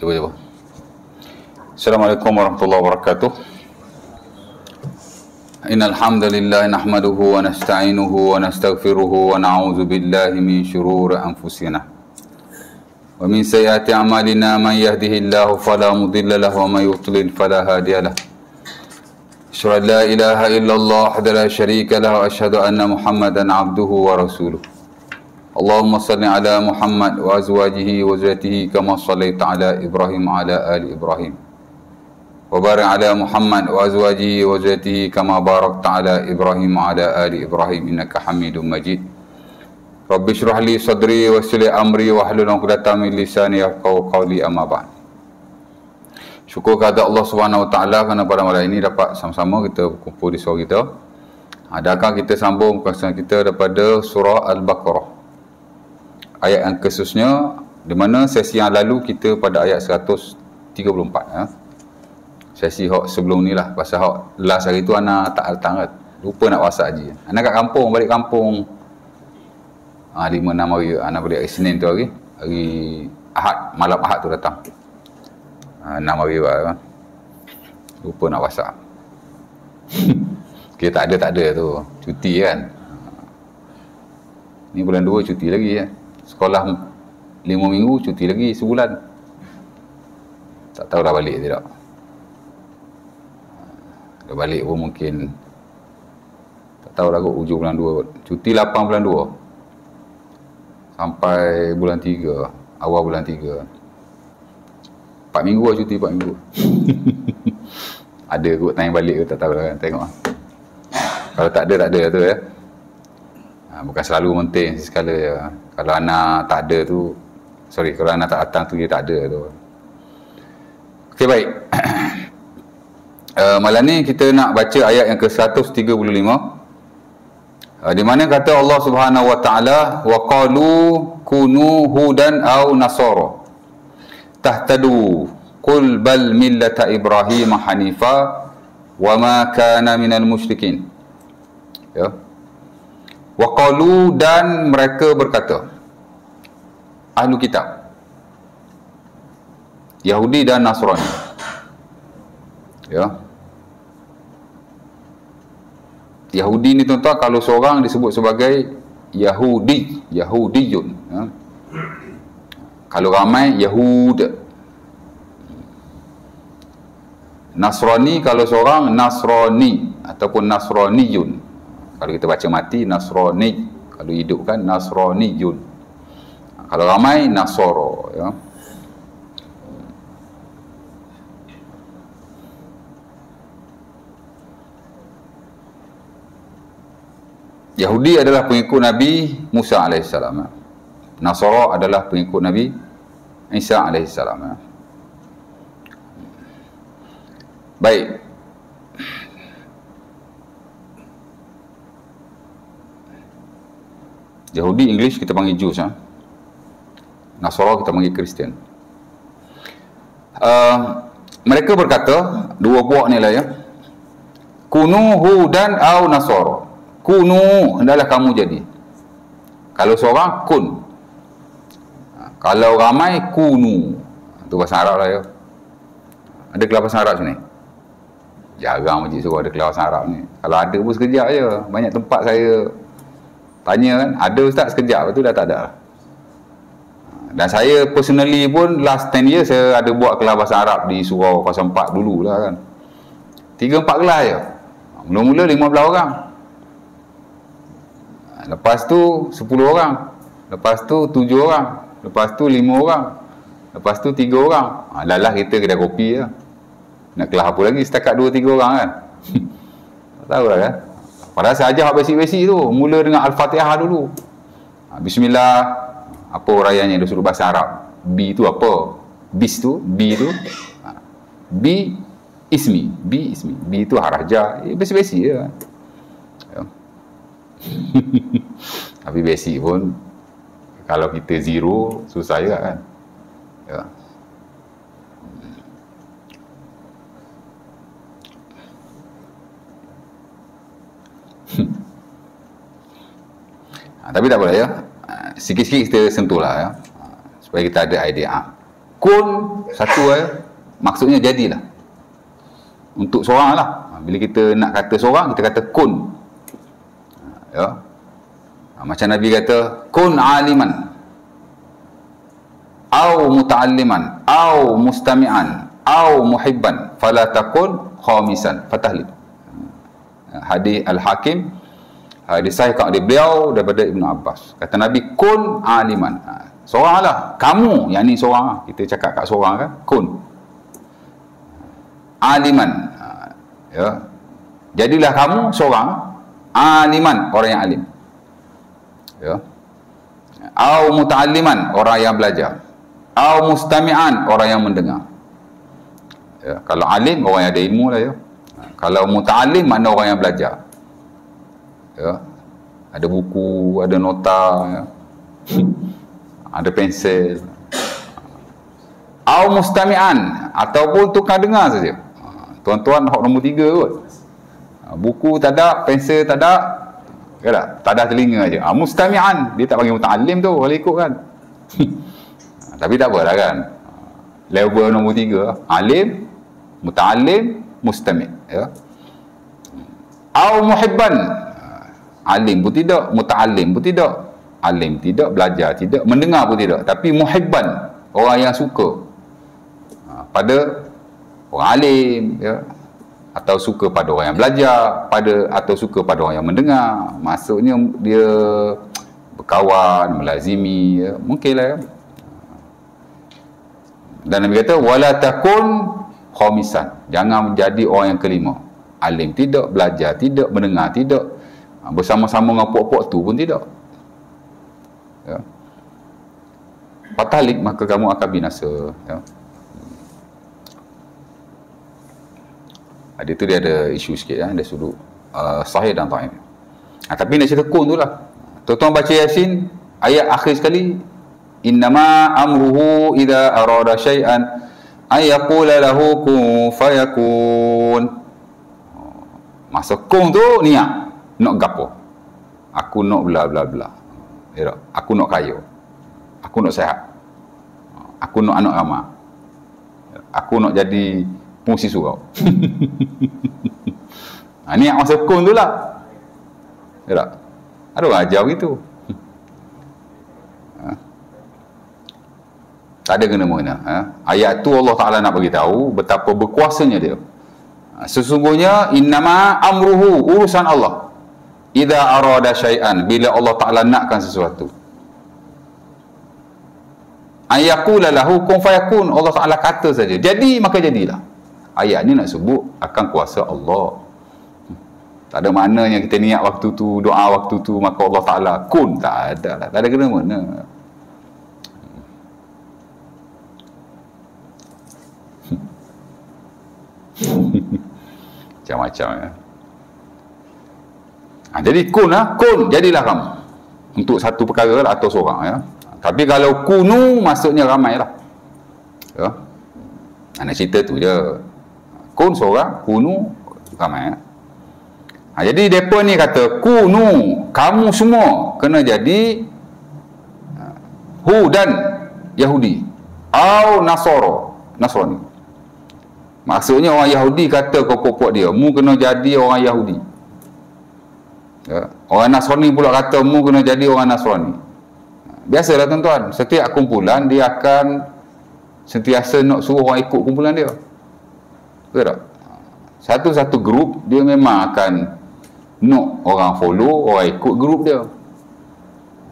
Cuba. Assalamualaikum warahmatullahi wabarakatuh. Innal hamdalillah nahmaduhu wa nasta'inuhu wa nastaghfiruhu wa na'udzu billahi min shururi anfusina wa min sayyiati a'malina man yahdihillahu fala mudilla lahu wa may yudlil fala hadiya lahu. Asyhadu an la ilaha illallah wahdahu la syarika lahu wa asyhadu anna Muhammadan 'abduhu wa rasuluh. Allahumma salli ala Muhammad wa azwajihi wa zurriyyatihi kama shallaita ala Ibrahim wa ala ali Ibrahim. Wa barik ala Muhammad wa azwajihi wa zurriyyatihi kama barakta ala Ibrahim wa ala ali Ibrahim innaka Hamidum Majid. Rabbi shrah li sadri wa yassir li amri wa hlul 'uqdatam min lisani yafqahu qawli, amma ba'd. Syukur kepada Allah Subhanahu wa taala kerana pada malam ini dapat sama-sama kita berkumpul di surau kita. Adakah kita sambung perkataan kita daripada surah Al-Baqarah. Ayat yang khususnya di mana sesi yang lalu kita pada ayat 134 ya. Sesi hak sebelum ni lah, pasal hak last hari tu ana tak datang, lupa nak WhatsApp haji. Ana kat kampung, balik kampung 5-6 hari, ana balik hari Senin tu hari Ahad, malam Ahad tu datang 6 hari lah. Lupa nak WhatsApp. Kita tak ada tu, cuti kan. Ni bulan 2 cuti lagi ya. Sekolah 5 minggu, cuti lagi sebulan. Tak tahu dah balik tidak. Dah balik pun mungkin tak tahu dah kot hujung bulan 2. Cuti 8 bulan 2 sampai bulan 3, awal bulan 3. 4 minggu lah cuti, 4 minggu. Ada kot tanya balik ke tak tahu lah kan, tengok lah. Kalau tak ada tu ya. Bukan selalu penting sekala je. Kalau anak tak ada tu, kalau anak tak datang tu dia tak ada tu. Okey, baik. Malam ni kita nak baca ayat yang ke-135, di mana kata Allah Subhanahu wa taala, wa qalu kunu hudan aw nasara tahtadu qul bal millata Ibrahim hanifa wa ma kana minal musyrikin. Ya. Wa qalu, dan mereka berkata, ahlu kitab Yahudi dan Nasrani, ya. Yahudi ni tuan-tuan, kalau seorang disebut sebagai Yahudiyun ya. Kalau ramai Yahud. Nasrani kalau seorang Nasrani ataupun Nasraniyun. Kalau kita baca mati Nasrani, kalau hidup kan Nasraniyun. Kalau ramai Nasoro ya. Yahudi adalah pengikut Nabi Musa AS. Nasara adalah pengikut Nabi Isa AS. Baik. Yahudi English kita panggil Jews ya. Nasara kita panggil Kristian. Mereka berkata, dua puak ni lah ya. Kunu hudan au nasara. Kunu, hendaklah kamu jadi. Kalau seorang, kun. Kalau ramai, kunu. Itu bahasa Arab lah ya. Ada kelas bahasa Arab sini? Jarang majlis suruh ada kelas bahasa Arab ni. Kalau ada pun sekejap je. Banyak tempat saya tanya kan, ada ustaz sekejap, tu dah tak ada. Dan saya personally pun last 10 years saya ada buat kelas bahasa Arab di surau Pasar 4 dulu lah kan. 3-4 kelas je. Mula-mula 15 orang. Lepas tu 10 orang. Lepas tu 7 orang. Lepas tu 5 orang. Lepas tu 3 orang. Lalah kita kedai kopi lah. Nak kelas apa lagi setakat 2-3 orang kan. Tak tahu lah kan. Padahal saya ajar basic-basic tu. Mula dengan Al-Fatihah dulu. Bismillah. Apa uraiannya dia suruh bahasa Arab. B tu apa? Bis tu. B tu. B ismi. B ismi. B tu haraja. Basic-basic je kan. Ya. Tapi basic pun kalau kita zero susah juga kan. Ya. Tapi tak boleh ya. Sikit-sikit kita sentuh lah ya. Supaya kita ada idea. Kun satu maksudnya jadilah. Untuk seorang lah. Bila kita nak kata seorang, kita kata kun. Ya. Macam Nabi kata, kun aliman, au muta'alliman, au mustami'an, au muhibban, fala takun khamisan, fatahli. Hadis Al-Hakim, disahihkan oleh beliau daripada Ibn Abbas. Kata Nabi, kun aliman. Seorang lah. Kamu, yang ni seorang lah. Kita cakap kat seorang kan, kun. Aliman. Ya. Jadilah kamu seorang aliman, orang yang alim. Ya. Au muta'alliman, orang yang belajar. Au mustami'an, orang yang mendengar. Ya. Kalau alim, orang yang ada ilmu lah ya. Kalau muta'allim, makna orang yang belajar. Ya. Ada buku, ada nota, ya. Ada pensel. Au mustami'an, ataupun tukang dengar saja. Tuan-tuan hak nombor 3 kot. Buku tak ada, pensel tak ada, tak ada telinga aja. Mustami'an, dia tak panggil muta'allim tu kalau ikut kan. Tapi tak apalah kan. Level nombor 3, alim, muta'allim, mustami', ya. Au muhibban, alim pun tidak, muta'allim pun tidak, alim tidak, belajar tidak, mendengar pun tidak, tapi muhibban, orang yang suka pada orang alim, ya, atau suka pada orang yang belajar, atau suka pada orang yang mendengar. Maksudnya dia berkawan, melazimi, ya, mungkinlah ya. Dan Nabi kata wala takun khamisan, jangan menjadi orang yang kelima. Alim tidak, belajar tidak, mendengar tidak, bersama-sama dengan puak-puak tu pun tidak, ya. Fatahlik, maka kamu akan binasa, ya. Dia tu dia ada isu sikit, ya. Ada sudut sahih dan dhaif. Tapi nak cerita kun tu lah. Tuan-tuan baca Yasin, ayat akhir sekali, innama amruhu idza arada syai'an ay yaqula lahu kun fayakun. Masa kun tu niat nak gapo? Aku nak bla bla bla. Ya, aku nak kaya. Aku nak sihat. Aku nak anak ramai. Aku nak jadi fungsi surau. Ni yang masa kun tu lah. Ya tak? Ada orang ajar begitu. Tak ada kena-mengena. Ayat tu Allah Ta'ala nak bagi tahu betapa berkuasanya dia. Sesungguhnya innama amruhu, urusan Allah, idza arada syai'an, bila Allah Ta'ala nakkan sesuatu, ayaqula lahu kun fayakun, Allah Ta'ala kata saja jadi maka jadilah. Ayat ni nak sebut akan kuasa Allah. Tak ada maknanya kita niat waktu tu, doa waktu tu, maka Allah Ta'ala kun. Tak ada lah. Tak ada kena-mengena. Macam-macam ya. Jadi kun lah, kun jadilah kamu untuk satu perkara lah, atau seorang ya. Tapi kalau kunu maksudnya ramai lah ya. Nak cerita tu je. Kun seorang, kunu ramai ya. Jadi mereka ni kata kunu, kamu semua kena jadi Hudan, Yahudi, au Nasoro, Nasrani. Maksudnya orang Yahudi kata ke puak-puak dia, mu kena jadi orang Yahudi, ya. Orang Nasrani pula kata mu kena jadi orang Nasrani. Biasalah tuan-tuan, setiap kumpulan dia akan sentiasa nak suruh orang ikut kumpulan dia, betul tak? Satu-satu grup dia memang akan nak orang follow, orang ikut grup dia.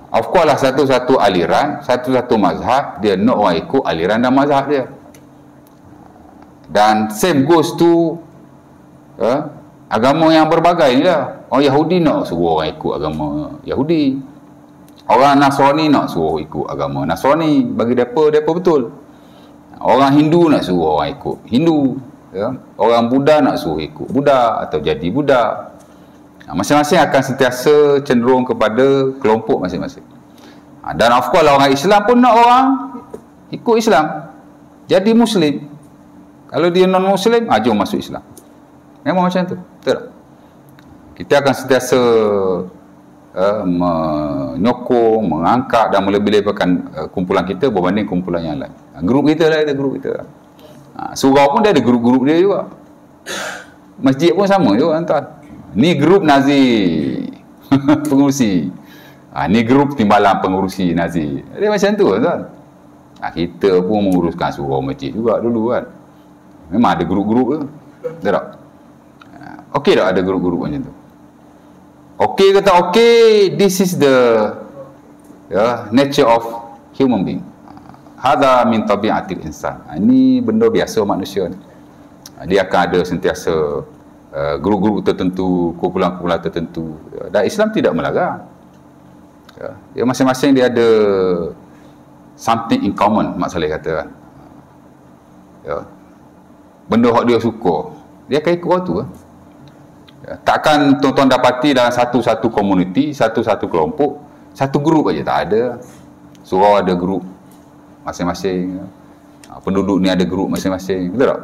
Of course lah, satu-satu aliran, satu-satu mazhab, dia nak orang ikut aliran dan mazhab dia. Dan same goes to agama yang berbagai ni lah. Orang Yahudi nak suruh orang ikut agama Yahudi, orang Nasrani nak suruh ikut agama Nasrani, bagi mereka betul. Orang Hindu nak suruh orang ikut Hindu, ya. Orang Buddha nak suruh ikut Buddha atau jadi Buddha. Masing-masing akan sentiasa cenderung kepada kelompok masing-masing. Dan of course lah, orang Islam pun nak orang ikut Islam, jadi Muslim. Kalau dia non-Muslim, jom masuk Islam. Memang macam tu, betul tak? Kita akan sentiasa menyokong, mengangkat dan melebih-lebihkan kumpulan kita berbanding kumpulan yang lain. Grup kita lah, ada grup kita. Surau pun dia ada grup-grup dia juga. Masjid pun sama juga tuan. Ni grup Nazi pengurusi. Ni grup timbalan pengurusi Nazi. Dia macam tu tuan. Kita pun menguruskan surau masjid juga dulu kan. Memang ada grup-grup ke? Tak? Okey tak ada grup-grup macam tu? Okey ke tak okey? This is the nature of human being. Hadha min tabi'atil insan. Ini benda biasa manusia ni. Dia akan ada sentiasa grup-grup tertentu, kumpulan-kumpulan tertentu. Dan Islam tidak melarang. Dia masing-masing dia ada something in common, Mak Saleh kata kan. Benda yang dia suka, dia akan ikut tu. Takkan tuan-tuan dapati dalam satu-satu komuniti, satu-satu kelompok, satu grup aja, tak ada. Surau ada grup masing-masing, penduduk ni ada grup masing-masing, betul tak?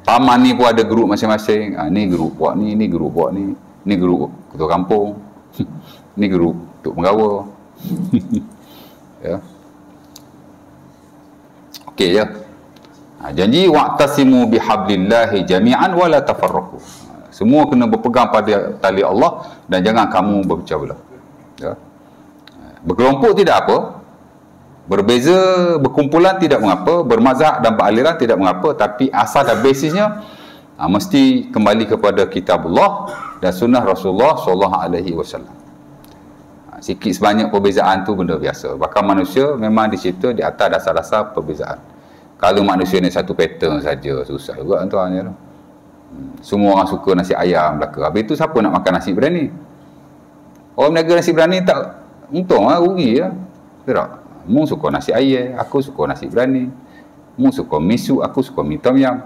Paman ni pun ada grup masing-masing. Ni grup buat ni grup buat ni grup ketua kampung, ni grup untuk penggawa. Okey je. Janji wa'tasimu bihablillahi jami'an wa la tafarraqu. Semua kena berpegang pada tali Allah dan jangan kamu berpecah belah. Berkelompok tidak apa, berbeza, berkumpulan tidak mengapa, bermazhab dan beraliran tidak mengapa, tapi asal dan basisnya mesti kembali kepada kitabullah dan sunnah Rasulullah sallallahu alaihi wasallam. Sikit sebanyak perbezaan tu benda biasa. Bahkan manusia memang dicipta di atas dasar-dasar perbezaan. Kalau manusia ni satu pattern saja, susah juga tuan ya. Semua orang suka nasi ayam belaka. Habis tu siapa nak makan nasi berani? Orang berniaga nasi berani tak untung lah, rugi lah. Tak? Mu suka nasi ayam, aku suka nasi berani. Mu suka misu, aku suka mi tom yum.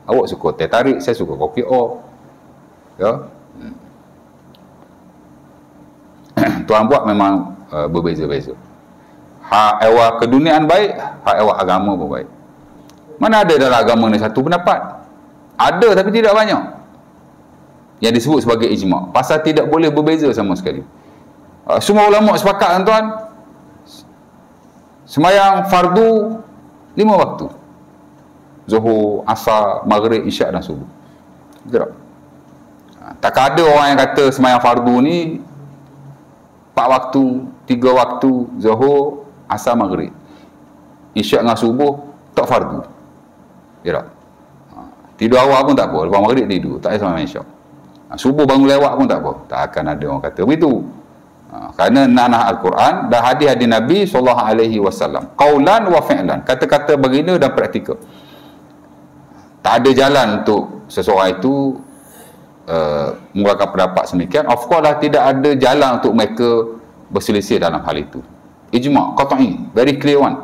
Awak suka teh tarik, saya suka kopi o. Ya. Tuan buat memang berbeza-beza. Hak ewa keduniaan baik, hak ewa agama pun baik. Mana ada dalam agama ni satu pendapat? Ada tapi tidak banyak. Yang disebut sebagai ijma'. Pasal tidak boleh berbeza sama sekali. Semua ulama sepakat tuan. Semayang fardu 5 waktu. Zuhur, Asar, Maghrib, Isyak dan Subuh. Betul tak? Tak ada orang yang kata semayang fardu ni 4 waktu, 3 waktu, Zuhur, Asar, Maghrib, Isyak dengan Subuh tak fardu. Ya tak? Tidur awal pun tak apa, lepas Maghrib tidur, tak payah semayang Isyak. Subuh bangun lewat pun tak apa. Tak akan ada orang kata begitu. Kerana nanah Al-Quran dan hadis-hadis Nabi SAW, qaulan wa fi'lan, kata-kata baginda dan praktikal. Tak ada jalan untuk seseorang itu mengungkapkan pendapat semikian. Of course lah, tidak ada jalan untuk mereka berselisih dalam hal itu. Ijma' qat'i, very clear one.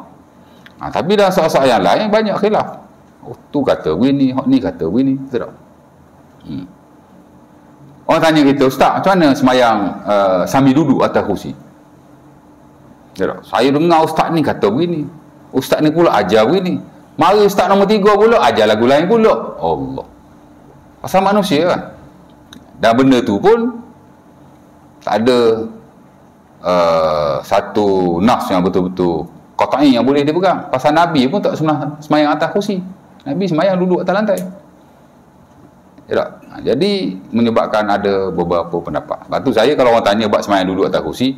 Tapi dalam soal-soal yang lain banyak khilaf. Tu kata begini, ni kata begini, betul tak? Orang tanya kita, Ustaz, macam mana semayang sambil duduk atas kursi? Saya dengar Ustaz ni kata begini, Ustaz ni pula ajar begini. Mari Ustaz nombor 3 pula ajar lagu lain pula. Allah. Pasal manusia kan. Dan benda tu pun tak ada satu nas yang betul-betul qat'i yang boleh dipegang. Pasal Nabi pun tak semayang atas kursi. Nabi semayang duduk atas lantai. Ya tak? Jadi menyebabkan ada beberapa pendapat. Lepas tu saya kalau orang tanya buat semayang duduk atas kursi,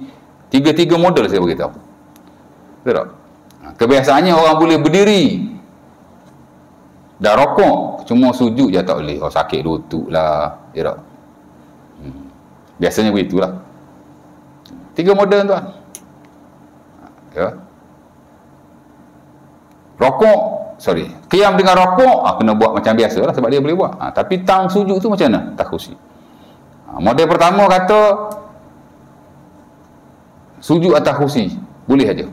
3 model saya beritahu. Betul tak? Kebiasaannya orang boleh berdiri dah rokok, cuma sujud je tak boleh. Sakit lutut lah. Ya tak? Biasanya begitulah. 3 model tuan. Ya. Qiyam dengan rokok kena buat macam biasa lah, sebab dia boleh buat. Tapi tang sujud tu macam mana? Tak kursi. Model pertama kata sujud atas kursi, boleh aja.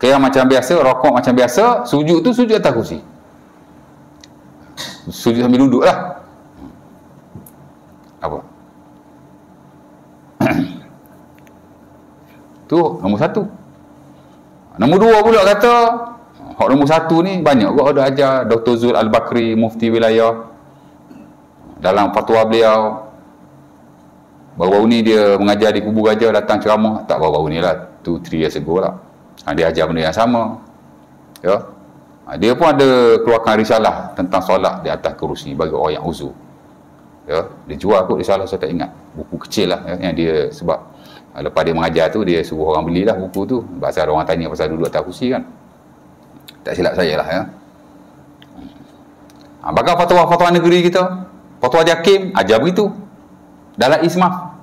Qiyam macam biasa, rokok macam biasa, sujud tu sujud atas kursi. Sujud sambil duduk lah. Apa? Tu nombor 1. Nombor 2 pula kata hak nombor 1 ni banyak kau ada ajar Dr. Zul Al-Bakri, mufti wilayah, dalam fatwa beliau Baru-baru ni dia mengajar di Kubu Gajah, datang ceramah. Tak baru-baru ni lah, 2-3 years ago lah. Dia ajar benda yang sama. Ya. Dia pun ada keluarkan risalah tentang solat di atas kerusi bagi orang yang uzur. Ya, dia jual kot risalah, saya tak ingat. Buku kecil lah ya, yang dia, sebab lepas dia mengajar tu, dia suruh orang belilah buku tu. Pasal orang tanya pasal duduk atas kerusi kan. Tak silap saya lah ya. Bakal fatwa-fatwa negeri kita, fatwa Jakim ajar begitu. Dalam ismah,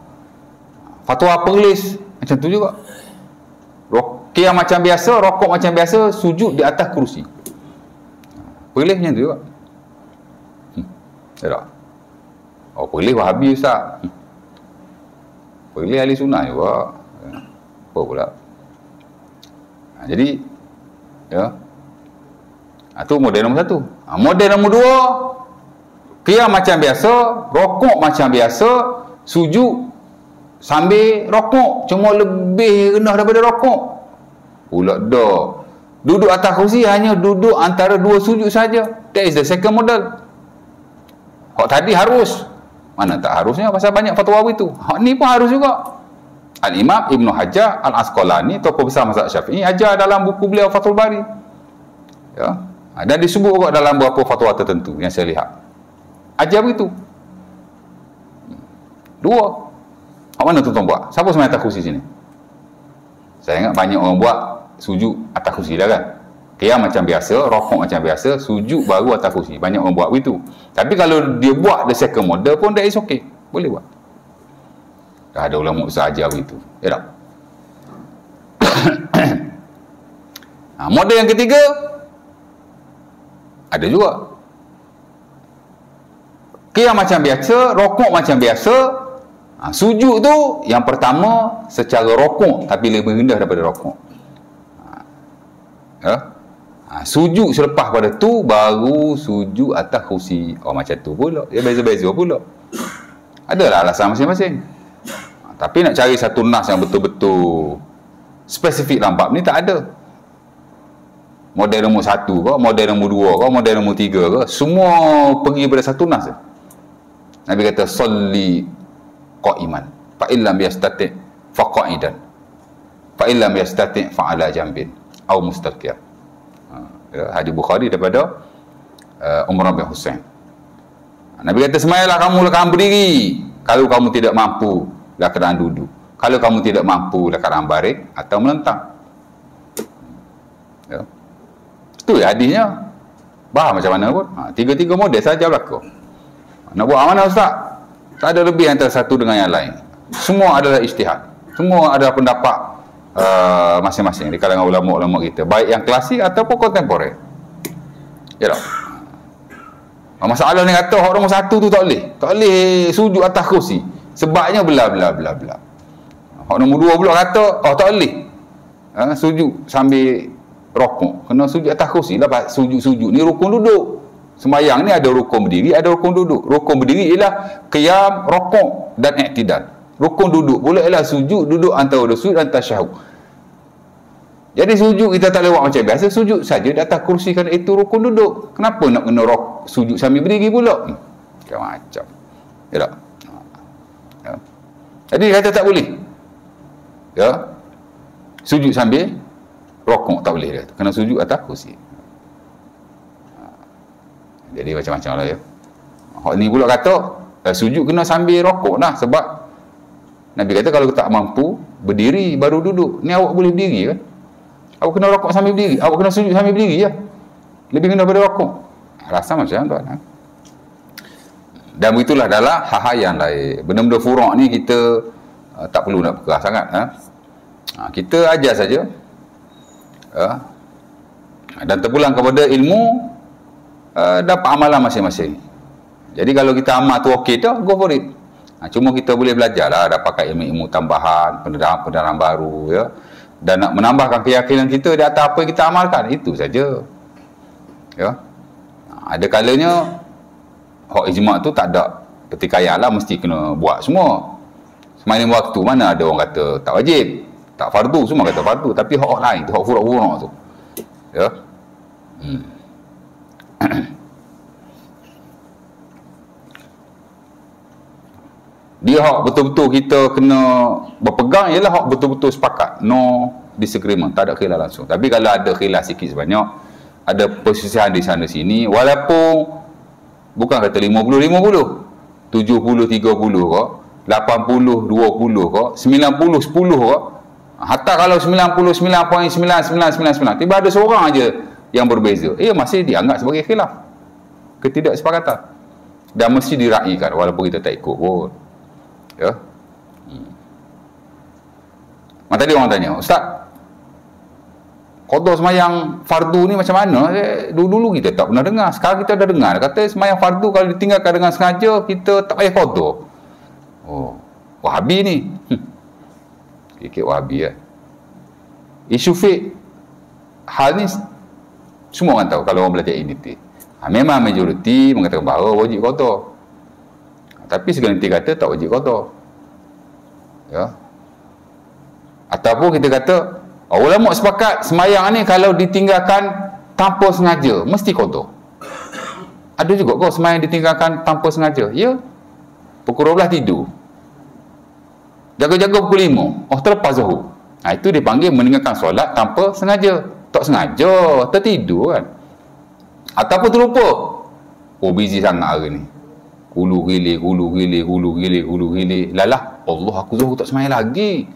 fatwa Perlis macam tu juga. Qiyam macam biasa, rokok macam biasa, sujud di atas kerusi. Perlis macam tu juga. Tak? Oh, Perlis Wahabi Ustaz. Perlis ahli sunnah juga. Apa pula? Jadi ya. Itu model nombor 1. Model nombor 2, qiyam macam biasa, rokok macam biasa, sujud sambil rokok, cuma lebih rendah daripada rokok. Pula dah. Duduk atas kursi hanya duduk antara 2 sujud saja. That is the second model. Hak tadi harus. Mana tak harusnya, pasal banyak fatwa begitu. Hak ni pun harus juga. Al-Imam Ibn Hajar Al-Asqalani, tokoh besar mazhab Syafi'i, ajar dalam buku beliau Fathul Bari. Ya. Dan disebut juga dalam beberapa fatwa tertentu yang saya lihat. Ajar begitu. 2. Hak mana tuan-tuan buat? Siapa semayang atas kursi sini? Saya ingat banyak orang buat sujud atas kursi dah kan. Qiyam macam biasa, rokok macam biasa, sujud baru atas kursi. Banyak orang buat begitu. Tapi kalau dia buat the second model pun that is okay. Boleh buat. Dah ada ulama besar ajar begitu. Ya tak? Model yang ketiga ada juga. Qiyam macam biasa, rokok macam biasa. Sujud tu yang pertama secara rokok tapi lebih rendah daripada rokok. Ya. Sujud selepas pada tu baru sujud atas kursi. Oh, macam tu pula. Dia beza-beza pula. Adalah alasan masing-masing. Tapi nak cari satu nas yang betul-betul spesifik dalam bab ni tak ada. Model nombor 1 ke, model nombor 2 ke, model nombor 3 ke, semua pergi pada satu nas. Nabi kata salli qa'iman fa illam yastati' fa qa'idan fa illam yastati' fa ala jambin au mustalqiyan. Hadis Bukhari daripada Umar bin Husain. Nabi kata semayalah kamu berdiri kalau kamu tidak mampu dalam keadaan duduk, kalau kamu tidak mampu dalam keadaan baring atau melentang. Ya. Itu ya hadisnya. Faham macam mana pun. Tiga-tiga model saja berlaku. Nak buat mana Ustaz? Tak ada lebih antara satu dengan yang lain. Semua adalah ijtihad. Semua adalah pendapat masing-masing di kalangan ulama-ulama kita, baik yang klasik ataupun kontemporer. Ya tak? Masalah ni kata hak nombor 1 tu tak boleh sujud atas kursi sebabnya bla bla bla bla. Hak nombor 2 pula kata tak boleh sujud sambil rokok, kena sujud atas kursi lah. Sujud ni rukun duduk. Sembahyang ni ada rukun berdiri, ada rukun duduk. Rukun berdiri ialah qiyam, rokok dan i'tidal. Rukun duduk pula ialah sujud, duduk antara sujud dan tasyahud. Jadi sujud kita tak lewat macam biasa, sujud saja di atas kursi kerana itu rukun duduk. Kenapa nak kena sujud sambil berdiri pula? Macam. Ya tak? Ya. Jadi kata tak boleh. Ya. Sujud sambil rokok tak boleh dia. Kena sujud atas kursi. Jadi macam-macam lah ya. Hak ni pula kata sujud kena sambil rokok lah, sebab Nabi kata kalau tak mampu berdiri baru duduk. Ni awak boleh berdiri kan? Awak kena rokok sambil berdiri, awak kena sujud sambil berdiri ya. Lebih kena daripada rokok. Rasa macam tu kan? Dan begitulah dalam hal-hal yang lain. Benda-benda furuk ni kita tak perlu nak pegang sangat. Kita ajar saja. Dan terpulang kepada ilmu, dapat amalan masing-masing. Jadi kalau kita amal tu okey dah, go for it. Cuma kita boleh belajar lah, dapatkan ilmu-ilmu tambahan, pendedahan baru ya. Dan nak menambahkan keyakinan kita di atas apa yang kita amalkan, itu saja. Ya. Ada kalanya hak ijma' tu tak ada pertikaian lah, mesti kena buat semua. Semalam waktu mana ada orang kata tak wajib, tak fardu, semua kata fardu, tapi hak lain tu, hak furuk-furuk tu. Ya. Dia hak betul-betul kita kena berpegang ialah hak betul-betul sepakat. No disagreement, tak ada khilaf langsung. Tapi kalau ada khilaf sikit sebanyak, ada persisihan di sana sini, walaupun bukan kata 50-50, 70-30 kok, 80-20 kok, 90-10 kok, hatta kalau 99.9999, tiba ada seorang aja yang berbeza, masih dianggap sebagai khilaf, ketidaksepakatan, dan mesti diraikan walaupun kita tak ikut pun. Ya. Tadi orang tanya, Ustaz, qada semayang fardu ni macam mana? Dulu-dulu kita tak pernah dengar, sekarang kita dah dengar. Kata semayang fardu kalau ditinggalkan dengan sengaja, kita tak payah qada. Oh, Wahabi ni. Sikit Wahabi ya. Isu fiqh, hal ni semua orang tahu kalau orang belajar identiti. Memang majoriti mengatakan bahawa wajib qada. Tapi segelintir kata tak wajib qada. Ya. Ataupun kita kata ulama sepakat semayang ni kalau ditinggalkan tanpa sengaja mesti qada. Ada juga kau semayang ditinggalkan tanpa sengaja. Ya. Pukul 12 tidur. Jaga-jaga pukul 5. Terlepas zuhur. Itu dipanggil meninggalkan solat tanpa sengaja. Tak sengaja, tertidur kan. Ataupun terlupa. Busy sangat hari ni. Hulu gilir. Lalah, Allah aku zuhur tak semayang lagi.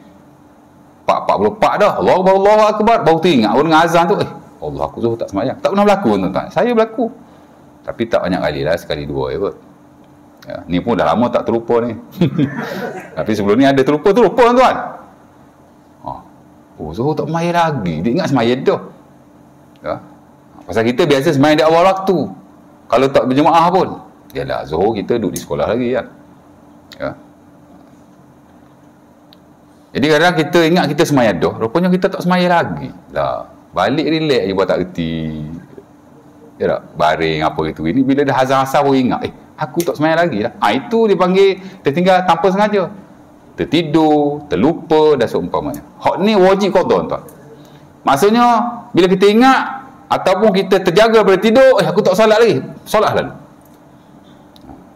44 dah. Allah Akbar. Baru teringat dengan azan tu. Allah aku zuhur tak semayang. Tak pernah berlaku tuan-tuan. Saya berlaku. Tapi tak banyak kali lah. Sekali dua je kot. Ya, ni pun dah lama tak terlupa ni. Tapi sebelum ni ada terlupa tuan-tuan. Zuhur tak semayang lagi. Dia ingat semayang dah. Ya. Pasal kita biasa semayang di awal waktu. Kalau tak berjemaah pun. Yalah, zuhur kita duduk di sekolah lagi kan. Ya. Jadi kadang kita ingat kita semayang dah, rupanya kita tak semayang lagi. Lah, balik relax je buat tak reti. Ya tak? Baring apa gitu. Ini bila dah azan-azan baru ingat, aku tak semayang lagi lah. Itu dipanggil tertinggal tanpa sengaja. Tertidur, terlupa dan seumpamanya. Hak ni wajib qada tuan. Maksudnya bila kita ingat ataupun kita terjaga daripada tidur, aku tak solat lagi. Solat lalu.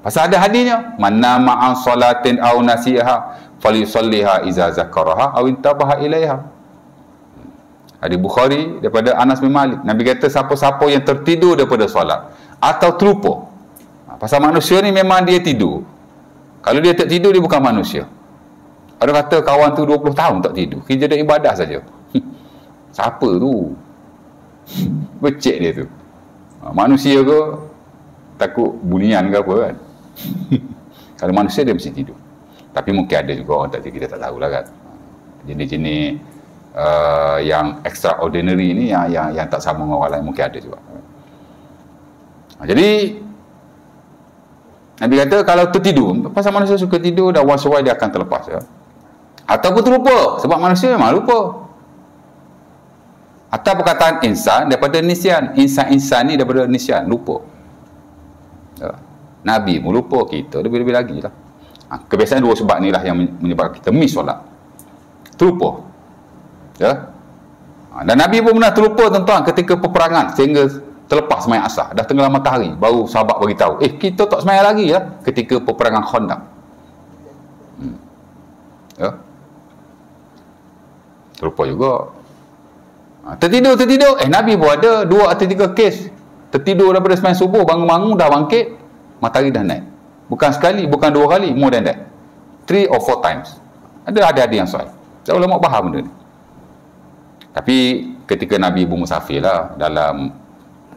Pasal ada hadisnya, man nama an salatin aw nasiha falyusalliha iza zakaraha aw intabaha ilaiha. Hadis Bukhari daripada Anas bin Malik. Nabi kata siapa-siapa yang tertidur daripada solat atau terlupa. Pasal manusia ni memang dia tidur. Kalau dia tak tidur, dia bukan manusia. Ada kata kawan tu 20 tahun tak tidur, kerja dan ibadah saja. Siapa tu? Becek dia tu. Manusia ke takut bunian ke apa kan? Kalau manusia dia mesti tidur. Tapi mungkin ada juga orang tak tidur, kita tak tahulah kan. Jenis-jenis yang extraordinary ni yang tak sama dengan orang lain mungkin ada juga. Jadi Nabi kata kalau tertidur, pasal manusia suka tidur dan once a while dia akan terlepas ya. Ataupun terlupa, sebab manusia memang lupa. Atau perkataan insan daripada nisyan. Insan ni daripada nisyan, lupa. Ya. Nabi pun lupa, kita lebih-lebih lagi lah. Kebiasaan dua sebab ni lah yang menyebabkan kita miss solat. Terlupa. Ya. Dan Nabi pun pernah terlupa tuan-tuan ketika peperangan sehingga terlepas semayang asar. Dah tenggelam matahari, baru sahabat beritahu, kita tak semayang lagi lah ketika peperangan Khandaq. Ya. Terlupa juga. Tertidur. Nabi pun ada 2 atau 3 kes. Tertidur daripada semayang subuh, bangun-bangun dah bangkit, matahari dah naik. Bukan sekali, bukan 2 kali, more than that. 3 or 4 times. Ada yang soal. Saya ulama faham benda ni. Tapi ketika Nabi bermusafir lah, dalam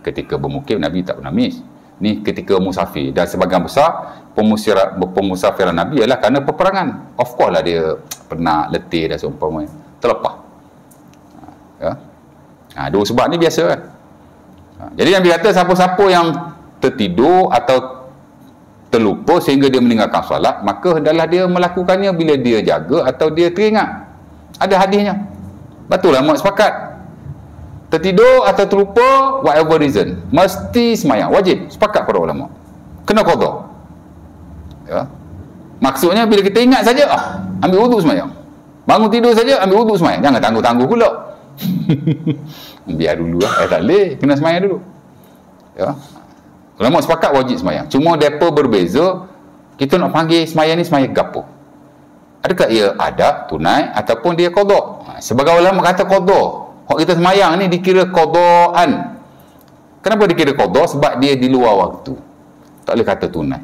ketika bermukim, Nabi tak pernah miss. Ni ketika musafir. Dan sebagian besar pemusafiran Nabi ialah kerana peperangan. Of course lah dia pernah letih dan seumpamanya. Terlepas. Ya. 2 sebab ni biasa kan. Jadi Nabi kata siapa-siapa yang tertidur atau terlupa sehingga dia meninggalkan solat, maka hendaklah dia melakukannya bila dia jaga atau dia teringat. Ada hadisnya. Betul lah, mak sepakat. Tertidur atau terlupa, whatever reason, mesti semayang, wajib. Sepakat para ulama. Kena qada. Ya. Maksudnya bila kita ingat saja, ambil wuduk semayang. Bangun tidur saja, ambil wuduk semayang. Jangan tangguh-tangguh pula. Biar dulu lah. Tak boleh, kena semayang dulu. Ya. Ulama sepakat wajib semayang. Cuma mereka berbeza Kita nak panggil semayang ni semayang gapo? Adakah ia ada tunai ataupun dia qada? Sebagai ulama kata qada. Hak kita semayang ni dikira qadaan. Kenapa dikira qada? Sebab dia di luar waktu. Tak boleh kata tunai.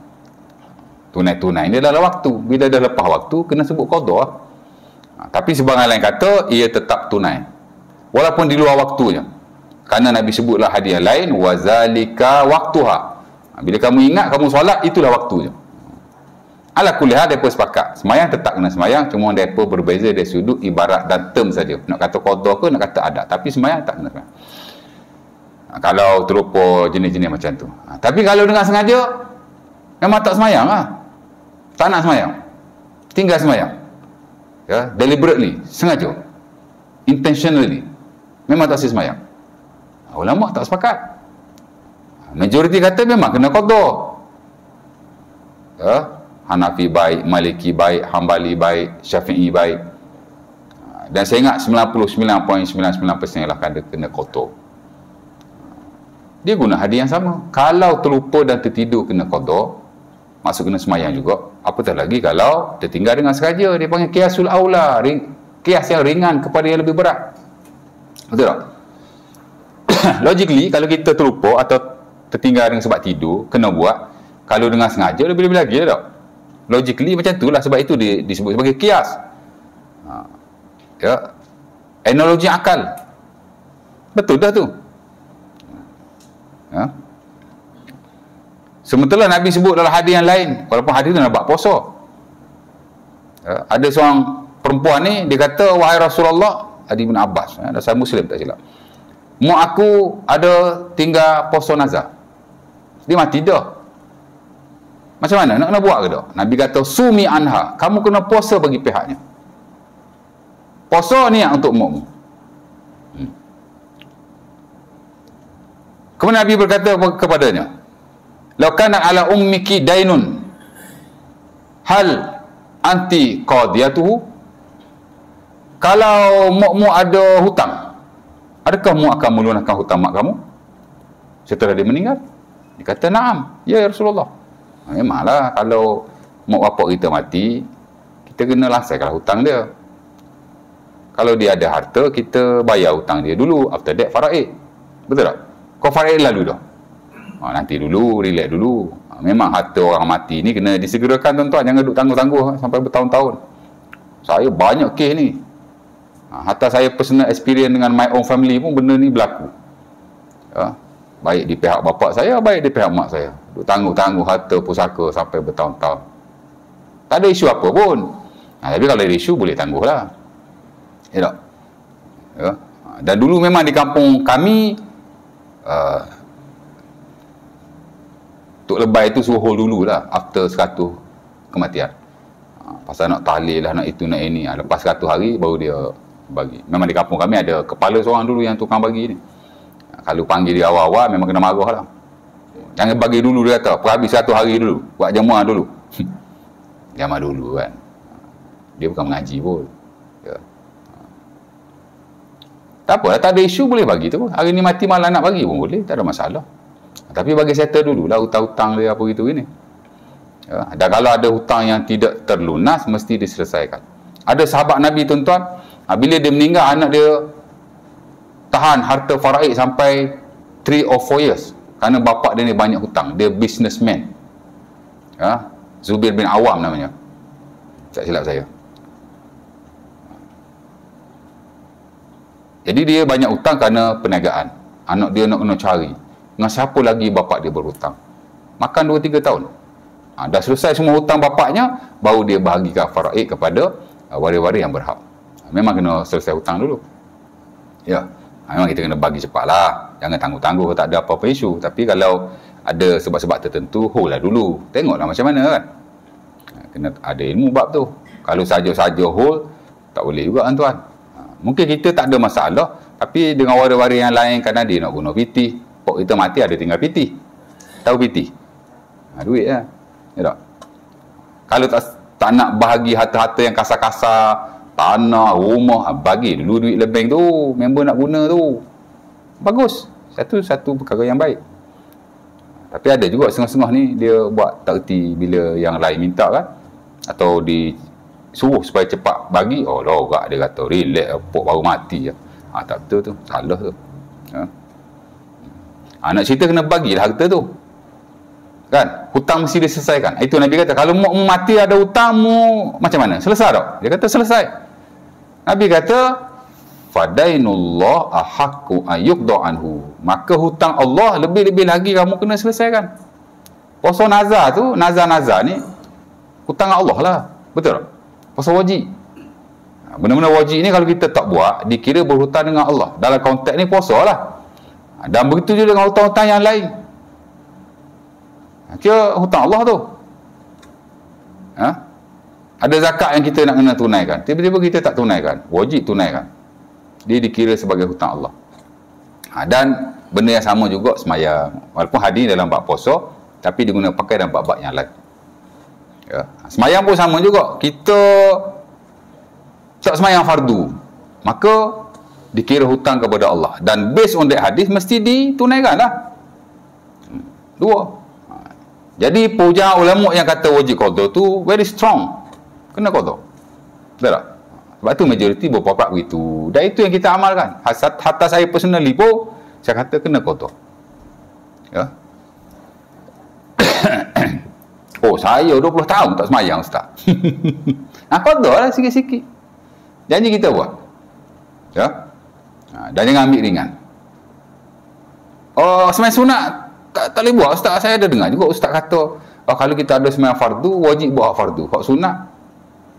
Tunai-tunai dia dalam waktu. Bila dah lepas waktu kena sebut qada. Tapi sebagian lain kata ia tetap tunai. Walaupun di luar waktunya. Kerana Nabi sebutlah hadis lain wazalika waktuha. Bila kamu ingat kamu solat itulah waktunya. Ala kulli hal depa sepakat. Semayang tetap kena semayang, cuma depa berbeza dari sudut ibarat dan term saja. Nak kata qada ke nak kata adat, tapi semayang tak kena semayang. Kalau terlupa jenis-jenis macam tu. Tapi kalau dengan sengaja memang tak semayang lah. Tak nak semayang. Tinggal semayang. Ya, deliberately, sengaja. Intentionally. Memang tak semayang. Ulama tak sepakat. Majoriti kata memang kena qada. Ya, Hanafi baik, Maliki baik, Hambali baik, Syafi'i baik. Dan saya ingat 99.99% lah kena qada. Dia guna hadis yang sama. Kalau terlupa dan tertidur kena qada, maksud kena semayang juga. Apatah lagi kalau tertinggal dengan sengaja. Dia panggil qiyasul aula, qiyas yang ringan kepada yang lebih berat. Betul tak? Logically kalau kita terlupa atau tertinggal dengan sebab tidur, kena buat. Kalau dengan sengaja lebih-lebih lagi tak? Logically macam itulah, sebab itu disebut sebagai qiyas. Ya. Analogi akal. Betul dah tu. Ya. Sementara Nabi sebut dalam hadis yang lain, walaupun hadis tu nak buat puasa. Ya. Ada seorang perempuan ni, dia kata, wahai Rasulullah, hadis Ibn Abbas, dasar Muslim tak silap. Mak aku ada tinggal puasa nazar. Dia mati dah. Macam mana? Nak kena buat ke tak? Nabi kata, sumi anha. Kamu kena puasa bagi pihaknya. Puasa ni untuk makmu. Kemudian Nabi berkata kepadanya, "Lau kana ala ummiki dainun, hal anti qadiyatuhu?" Kalau makmu ada hutang, adakah mu akan melunaskan hutang mak kamu setelah dia meninggal? Dia kata, "Na'am, ya Rasulullah." Memanglah kalau mak bapak kita mati, kita kena lasaikan hutang dia. Kalau dia ada harta, kita bayar hutang dia dulu. After that, faraid. Betul tak? Kau faraid lalu dah. Nanti dulu, relax dulu. Memang harta orang mati ni kena disegerakan tuan-tuan. Jangan duduk tangguh-tangguh sampai bertahun-tahun. Saya banyak kes ni. Hatta saya personal experience dengan my own family pun benda ni berlaku. Ya. Baik di pihak bapa saya, baik di pihak mak saya. Duk tangguh-tangguh harta pusaka sampai bertahun-tahun. Tak ada isu apa pun. Tapi kalau ada isu, boleh tangguh lah. Ya tak? Ya. Dan dulu memang di kampung kami, Tok Lebay itu suruh hold dulu lah, after 100 kematian. Pasal nak tahlil lah, nak itu, nak ini. Lepas 100 hari, baru dia bagi. Memang di kampung kami ada kepala seorang dulu yang tukang bagi ni. Kalau panggil dia awal-awal memang kena marah lah. Jangan bagi dulu, dia kata. Perhabis 100 hari dulu. Buat jamuan dulu. Jamuan dulu kan. Dia bukan mengaji pun. Ya. Tak apa, tak ada isu boleh bagi tu. Hari ni mati malah nak bagi pun boleh. Tak ada masalah. Tapi bagi settle dulu lah hutang-hutang dia apa gitu ini. Ya. Dan kalau ada hutang yang tidak terlunas, mesti diselesaikan. Ada sahabat Nabi tuan-tuan, bila dia meninggal, anak dia tahan harta faraid sampai 3 or 4 years kerana bapak dia ni banyak hutang. Dia businessman. Ya, Zubair bin Awam namanya, tak silap saya. Jadi dia banyak hutang kerana perniagaan. Anak dia nak kena cari dengan siapa lagi bapak dia berhutang. Makan 2-3 tahun. Dah selesai semua hutang bapaknya, baru dia bahagikan faraid kepada waris-waris yang berhak. Memang kena selesai hutang dulu. Ya. Memang kita kena bagi cepatlah. Jangan tangguh-tangguh, tak ada apa-apa isu. Tapi kalau ada sebab-sebab tertentu, hold lah dulu. Tengoklah macam mana kan. Kena ada ilmu bab tu. Kalau saja-saja hold, tak boleh juga tuan. Mungkin kita tak ada masalah, tapi dengan waris-waris yang lain, kadang dia nak guna PT. Pok kita mati ada tinggal PT. Tahu PT? Duit lah. Ya tak? Kalau tak nak bahagi harta-harta yang kasar-kasar, tanah, rumah, bagi dulu duit lebih tu, member nak guna tu. Bagus. Satu perkara yang baik. Tapi ada juga setengah-setengah ni dia buat tak erti bila yang lain minta kan, atau disuruh supaya cepat bagi, oh lorak dia kata relax pok baru mati je. Tak betul tu, salah tu. Nak cerita kena bagilah harta tu kan, hutang mesti diselesaikan. Itu Nabi kata kalau mau mati ada hutang mu macam mana, selesai tak? Dia kata selesai. Nabi kata fadainullah ahaqqu ayyuqda anhu, maka hutang Allah lebih-lebih lagi kamu kena selesaikan. Puasa nazar tu, nazar ni hutang Allah lah, betul tak? Puasa wajib, benda-benda wajib ni kalau kita tak buat dikira berhutang dengan Allah. Dalam konteks ni puasa lah, dan begitu juga dengan hutang-hutang yang lain. Kira hutang Allah tu. Ada zakat yang kita nak kena tunaikan, tiba-tiba kita tak tunaikan, wajib tunaikan, dia dikira sebagai hutang Allah. Dan benda yang sama juga semayang, walaupun hadir dalam bab puasa tapi diguna pakai dalam bab-bab yang lain. Semayang pun sama juga, kita tak semayang fardu maka dikira hutang kepada Allah, dan based on that hadis mesti ditunaikan lah. Dua. Jadi pujian ulama yang kata wajib qada tu very strong, kena qada, betul tak? Sebab tu majoriti berpapak begitu, dan itu yang kita amalkan. Hatta saya personally pun saya kata kena qada. Oh saya 20 tahun tak semayang ustaz. Qada lah sikit-sikit, janji kita buat. Dan jangan ambil ringan. Semayang sunat tak boleh buat ustaz. Saya ada dengar juga ustaz kata kalau kita ada semayang fardu wajib buat fardu, hak sunat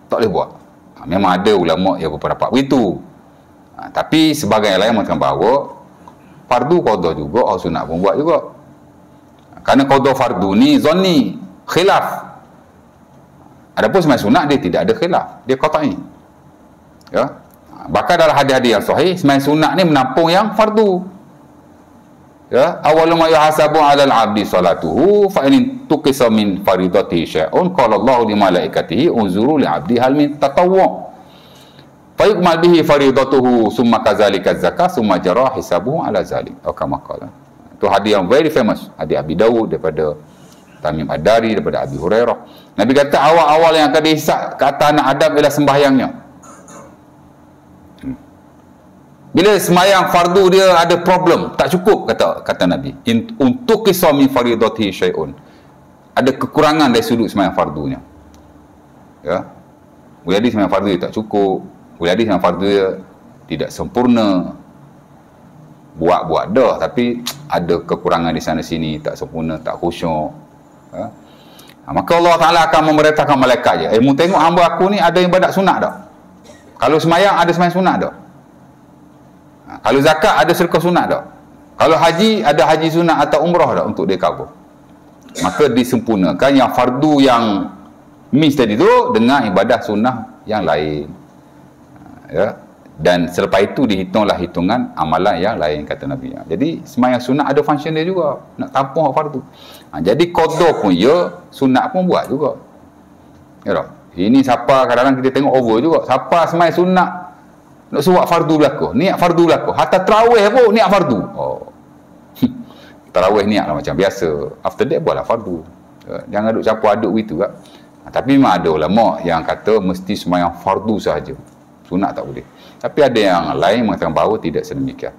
tak boleh buat. Memang ada ulama yang berpendapat begitu. Tapi sebagai yang lain mengatakan bahawa fardu qada juga, hak sunat pun buat juga. Kerana qada fardu ni zonni, khilaf. Adapun semayang sunat dia tidak ada khilaf, dia qat'i. Bahkan dalam hadis-hadis yang sahih, semayang sunat ni menampung yang fardu. Awwalu ma yuhasabu 'alal 'abdi salatuhu fa in tuqisa min faridatihi syai'un qala Allahu li malaikatihi unzuru li 'abdi hal min tatawwu' fa yukmal bihi faridatuhu summa kadzalika zakah summa jara hisabuhu 'ala zalik. Kama qala. Itu hadis yang very famous, hadis Abi Dawud daripada Tamim Ad-Dari daripada Abi Hurairah. Nabi kata awal-awal yang akan dihisab ke atas anak Adam ialah sembahyangnya. Bila semayang fardu dia ada problem, tak cukup kata Nabi. Untuk kisah min faridatihi syai'un. Ada kekurangan dari sudut semayang fardunya. Boleh jadi semayang fardu dia tak cukup, boleh jadi semayang fardu dia tidak sempurna. Buat dah tapi ada kekurangan di sana sini, tak sempurna, tak khusyuk. Maka Allah Ta'ala akan memerintahkan malaikat je, mu tengok hamba aku ni ada ibadat sunat tak? Kalau semayang ada semayang sunat tak? Kalau zakat ada sedekah sunat tak? Kalau haji ada haji sunat atau umrah tak untuk dia cover? Maka disempurnakan yang fardu yang miss tadi tu dengan ibadah sunnah yang lain. Dan selepas itu dihitunglah hitungan amalan yang lain kata Nabi. Jadi semayang sunat ada function dia juga, nak tampung hak fardu. Jadi qada pun ya, sunat pun buat juga. Tak? Ini siapa kadang-kadang kita tengok over juga. Siapa semayang sunat nak suruh fardu berlaku, niat fardu berlaku, hatta tarawih pun niat fardu. Tarawih niat lah macam biasa, after that buatlah fardu. Jangan duk campur aduk begitu kan. Tapi memang ada ulama yang kata mesti semayang fardu sahaja, sunat tak boleh. Tapi ada yang lain mengatakan bahawa tidak sedemikian,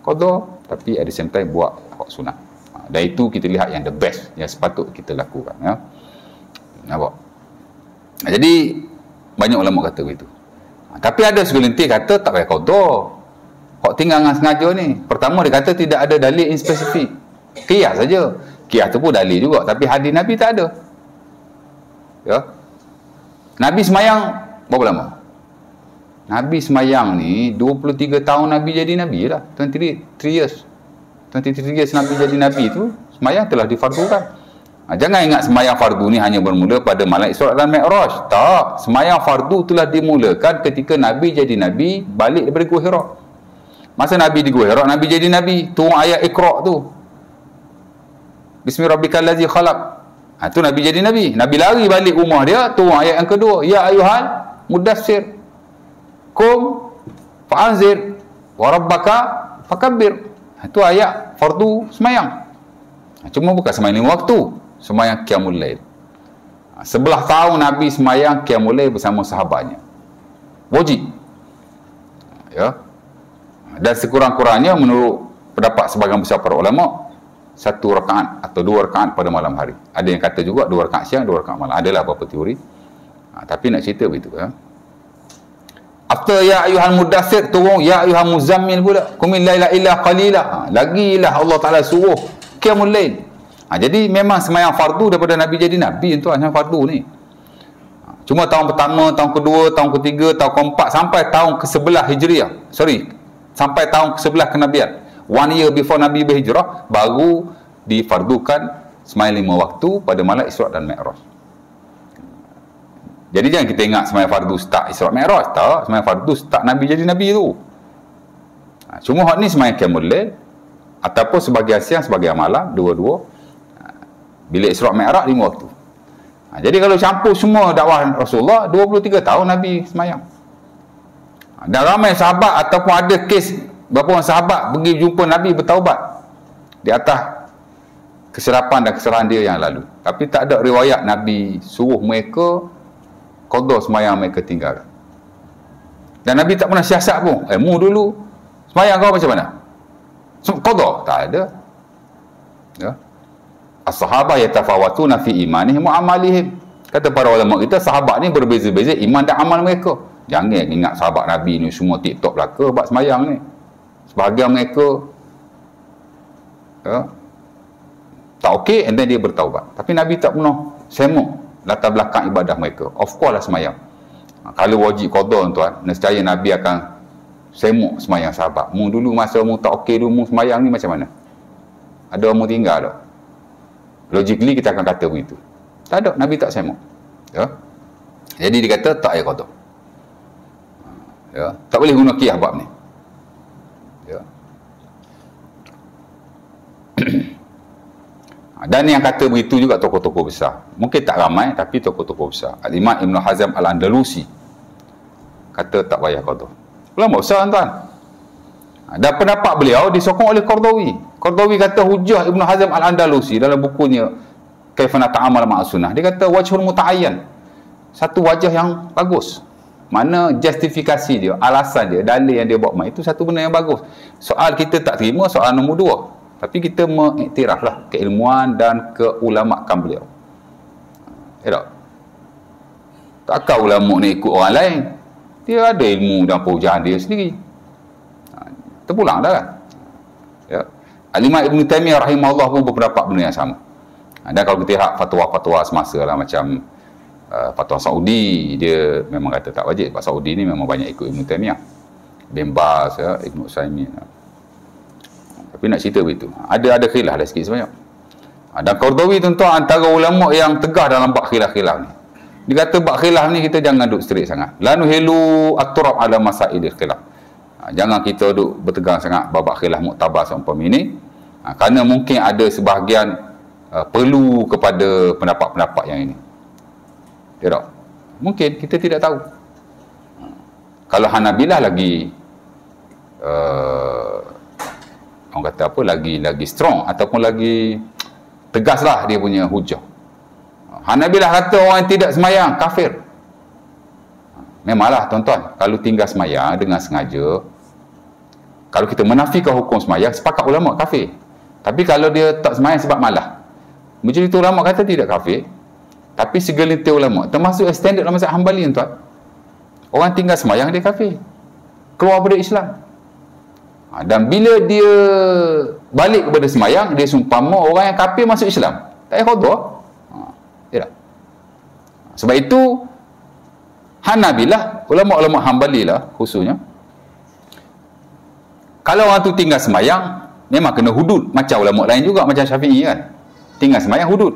qada tapi at the same time buat hak sunat. Dan itu kita lihat yang the best, yang sepatut kita lakukan. Nampak? Jadi banyak ulama kata begitu. Tapi ada segelintir kata tak payah qada, hak tinggal dengan sengaja ni. Pertama dia kata tidak ada dalil in spesifik, qiyas saja. Qiyas tu pun dalil juga, tapi hadis Nabi tak ada. Nabi semayang berapa lama? Nabi semayang ni 23 tahun Nabi jadi Nabi lah, 23 years. 23 years Nabi jadi Nabi tu, semayang telah difardukan. Jangan ingat semayang fardu ni hanya bermula pada malam Isra dan Mi'raj. Tak, semayang fardu telah dimulakan ketika Nabi jadi Nabi balik daripada Gua Hira. Masa Nabi di Gua Hira, Nabi jadi Nabi, turun ayat Iqra' tu, Bismi rabbikal ladzi khalaq. Tu Nabi jadi Nabi. Nabi lari balik rumah dia, turun ayat yang kedua, ya ayyuhal mudassir qum fa'anzir wa rabbaka fakabbir. Itu ayat fardu semayang. Cuma bukan sembahyang 5 waktu, sembahyang qiyamul lail. 11 tahun Nabi sembahyang qiyamul lail bersama sahabatnya. Wajib. Ya. Dan sekurang-kurangnya menurut pendapat sebahagian besar para ulama, 1 rakaat atau 2 rakaat pada malam hari. Ada yang kata juga 2 rakaat siang, 2 rakaat malam. Adalah beberapa teori. Tapi nak cerita begitu. Ya. After ya ayuhal mudaththir turun ya ayuhal muzammil pula. Qumil laila illa qalila. Lagilah Allah Taala suruh qiyamul lail. Jadi memang sembahyang fardu daripada Nabi jadi Nabi tuan, sembahyang fardu ni. Cuma tahun pertama, tahun kedua, tahun ketiga, tahun keempat sampai tahun ke-11 Hijriah. Sampai tahun ke-11 kenabian. 1 year before Nabi berhijrah baru difardukan sembahyang 5 waktu pada malam Isra' dan Mi'raj. Jadi jangan kita ingat sembahyang fardu start Isra' Mi'raj. Tak, sembahyang fardu start Nabi jadi Nabi tu. Cuma hak ni sembahyang qiyamul lail ataupun sebahagian siang, sebahagian malam, dua-dua. Bila Isra' Mi'raj 5 waktu. Jadi kalau campur semua dakwah Rasulullah, 23 tahun Nabi sembahyang. Dan ramai sahabat ataupun ada kes beberapa orang sahabat pergi jumpa Nabi bertaubat di atas kesilapan dan kesalahan dia yang lalu. Tapi tak ada riwayat Nabi suruh mereka qada sembahyang mereka tinggal. Dan Nabi tak pernah siasat pun. Mu dulu sembahyang kau macam mana? Qada? Tak ada. Ya. As-sahabah yatafawatuna fi imanihim wa amalihim. Kata para ulama kita, sahabat ni berbeza-beza iman dan amal mereka. Jangan ingat sahabat Nabi ni semua TikTok belaka buat sembahyang ni. Sebahagian mereka ya, tak okey, and then dia bertaubat. Tapi Nabi tak pernah semuk latar belakang ibadah mereka. Of course lah sembahyang. Kalau wajib qada tuan, nescaya Nabi akan semuk sembahyang sahabat. Mu dulu masa mu tak okey dulu mu sembahyang ni macam mana? Ada mu tinggal tak? Logically kita akan kata begitu. Tak ada, Nabi tak semuk. Ya. Jadi dia kata tak payah qada. Ya, tak boleh guna qiyas bab ni. Ya. Dan yang kata begitu juga tokoh-tokoh besar. Mungkin tak ramai tapi tokoh-tokoh besar. Al-Imam Ibn Hazm Al-Andalusi kata tak payah qada. Ulama besar tuan. Dan pendapat beliau disokong oleh Qardawi. Qardawi kata hujah Ibn Hazm Al-Andalusi dalam bukunya Kaifa Nata'amal Ma'as Sunnah. Dia kata wajhul muta'ayyan. Satu wajah yang bagus. Mana justifikasi dia, alasan dia, dalil yang dia bawa mai itu satu benda yang bagus. Soal kita tak terima soal nombor 2. Tapi kita mengiktiraflah keilmuan dan keulamakan beliau. Tak? Takkan ulama ni ikut orang lain. Dia ada ilmu dan perujahan dia sendiri. Terpulang dah kan? Ya. Al-Imam Ibn Taymiyah rahimahullah pun berpendapat benda yang sama. Dan kalau kita lihat fatwa-fatwa semasa lah macam fatwa Saudi, dia memang kata tak wajib. Sebab Saudi ni memang banyak ikut Ibn Taymiyah. Bin Baz, ya, Ibn Utsaimin. Tapi nak cerita begitu. Ada khilaf dah sikit sebanyak. Dan Qardawi tuan-tuan antara ulama yang tegah dalam bab khilaf-khilaf ni. Dia kata bab khilaf ni kita jangan duduk straight sangat. La nuhilu at-turab ala masail khilaf. Jangan kita duduk bertegang sangat bab khilaf muktabar seumpama ini. Kerana mungkin ada sebahagian perlu kepada pendapat-pendapat yang ini. Ya tak? Mungkin kita tidak tahu. Kalau Hanabilah lagi orang kata apa, lagi strong ataupun lagi tegaslah dia punya hujah. Hanabilah kata orang yang tidak semayang kafir. Memanglah tuan-tuan, kalau tinggal semayang dengan sengaja, kalau kita menafikan hukum semayang, sepakat ulama kafir. Tapi kalau dia tak semayang sebab malah, majoriti ulama kata tidak kafir. Tapi segelintir ulama, termasuk extended dalam mazhab Hanbali tuan, orang tinggal semayang dia kafir, keluar dari Islam. Dan bila dia balik kepada semayang, dia sumpama orang yang kafir masuk Islam, tak payah qada. Ya. Sebab itu Hanabilah, ulama-ulama Hanbali lah khususnya, kalau orang tu tinggal semayang memang kena hudud. Macam ulama lain juga, macam Syafi'i kan, tinggal semayang hudud.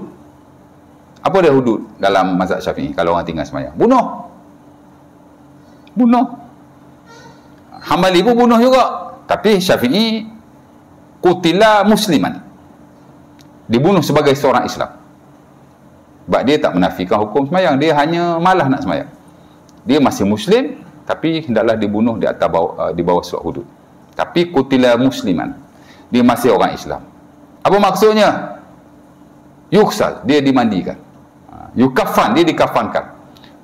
Apa dia hudud dalam mazhab Syafi'i kalau orang tinggal semayang? Bunuh. Hanbali pun bunuh juga. Tapi Syafi'i qutila musliman, dibunuh sebagai seorang Islam. Sebab dia tak menafikan hukum semayang, dia hanya malah nak semayang. Dia masih muslim tapi hendaklah dibunuh di atas di bawah surat hudud. Tapi qutila musliman, dia masih orang Islam. Apa maksudnya? yughsal, dia dimandikan. Yukaffan, dia dikafankan.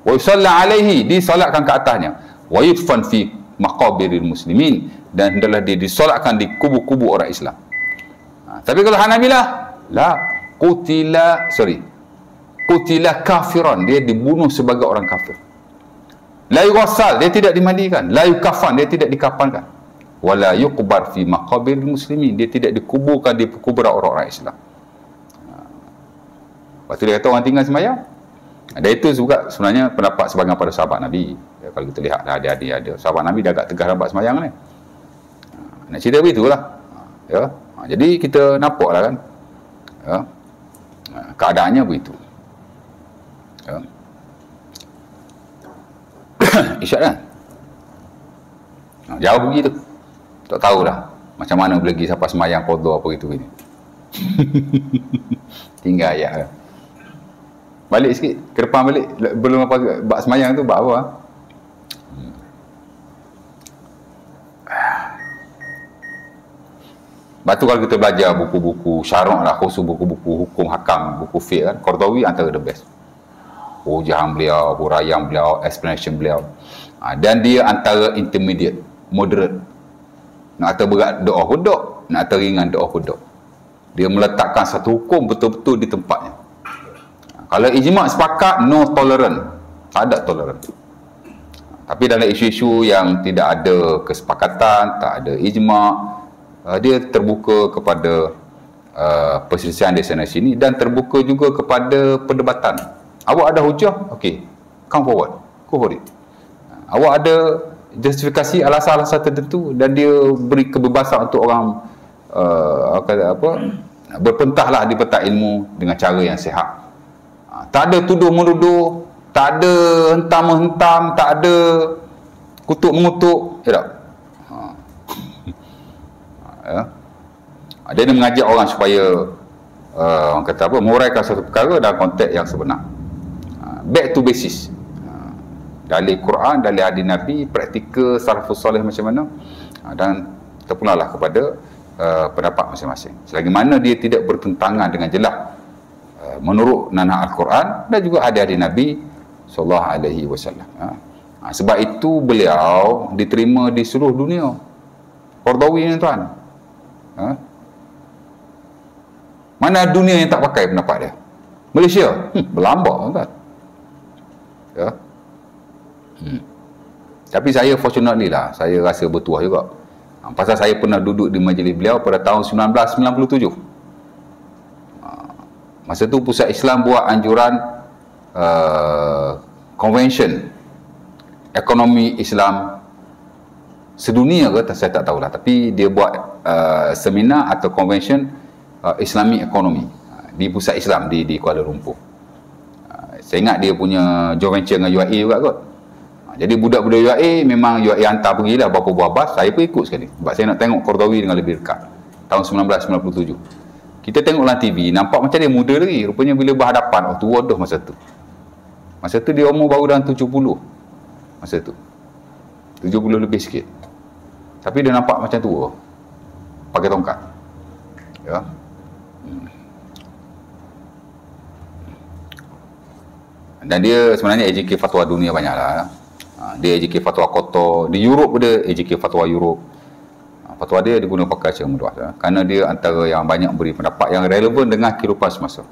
Wa yusalla alaihi, disolatkan ke atasnya. Wa yudfan fi maqabiril muslimin, dan hendaklah dia disolatkan di kubur-kubur orang Islam. Tapi kalau Hanabilah, la qutila kafiran, dia dibunuh sebagai orang kafir. La yughassal, dia tidak dimandikan. La yukaffan, dia tidak dikafankan. Wala yuqbar fi maqabiril muslimin, dia tidak dikuburkan di kuburan orang-orang Islam. Lepas tu dia kata orang tinggal sembahyang. Dan itu juga sebenarnya pendapat sebahagian pada sahabat Nabi. Ya, kalau kita lihat ada sahabat Nabi dah agak tegas nampak sembahyang ni. Nak cerita begitulah. Ya. Jadi kita nampaklah kan. Ya. Keadaannya begitu. Ya. Isyak kan? Jauh begitu. Tak tahulah macam mana boleh pergi sampai sembahyang qadha apa gitu gini. Tinggal ayat kan. Balik sikit ke depan balik, belum apa bab sembahyang tu bab apa? Lepas tu kalau kita belajar buku-buku syarah lah, khusus buku-buku hukum hakam, buku fiqh kan, Qardawi antara the best. Hujahan beliau, huraian beliau, explanation beliau. Dan dia antara intermediate, moderate. Nak kata berat doa huduk, nak kata ringan doa huduk. Dia meletakkan satu hukum betul-betul di tempatnya. Kalau ijma' sepakat, no tolerant. Tak ada tolerant. Tapi dalam isu-isu yang tidak ada kesepakatan, tak ada ijma', dia terbuka kepada perselisihan di sana sini, dan terbuka juga kepada perdebatan. Awak ada hujah, okey, come forward, go for it. Awak ada justifikasi alasan-alasan tertentu, dan dia beri kebebasan untuk orang berpentahlah di petak ilmu dengan cara yang sihat. Tak ada tuduh-menuduh, tak ada hentam-menghentam, tak ada kutuk-mengutuk, ya tak? Ya. Dia mengajak orang supaya orang kata apa, menguraikan satu perkara dalam konteks yang sebenar. Back to basis. Dalil Quran, dalil hadis Nabi, praktikal salafus soleh macam mana, dan terpulanglah kepada pendapat masing-masing. Selagi mana dia tidak bertentangan dengan jelas menurut nanah Al-Quran dan juga hadis Nabi sallallahu alaihi wasallam. Sebab itu beliau diterima di seluruh dunia. Qardawi ni tuan. Mana dunia yang tak pakai pendapat dia? Malaysia? Berlambak tuan. Ya. Tapi saya fortunately lah, saya rasa bertuah juga. Pasal saya pernah duduk di majlis beliau pada tahun 1997. Masa tu Pusat Islam buat anjuran convention ekonomi Islam sedunia ke, saya tak tahulah, tapi dia buat seminar atau convention Islamic Economy di Pusat Islam di Kuala Lumpur. Saya ingat dia punya joint venture dengan UAE juga kot. Jadi budak-budak UAE memang UAE hantar pergilah berapa buah bas, saya pun ikut sekali sebab saya nak tengok Qardawi dengan lebih dekat. Tahun 1997 kita tengok dalam TV, nampak macam dia muda lagi, rupanya bila berhadapan, tua dah masa tu dia umur baru dalam 70 masa tu, 70 lebih sikit, tapi dia nampak macam tua pakai tongkat, ya. Dan dia sebenarnya AJK fatwa dunia banyak lah. Dia AJK fatwa kota di Europe, dia AJK fatwa Europe. Fatwa dia diguna pakai secara mudah, kerana dia antara yang banyak beri pendapat yang relevan dengan kehidupan semasa.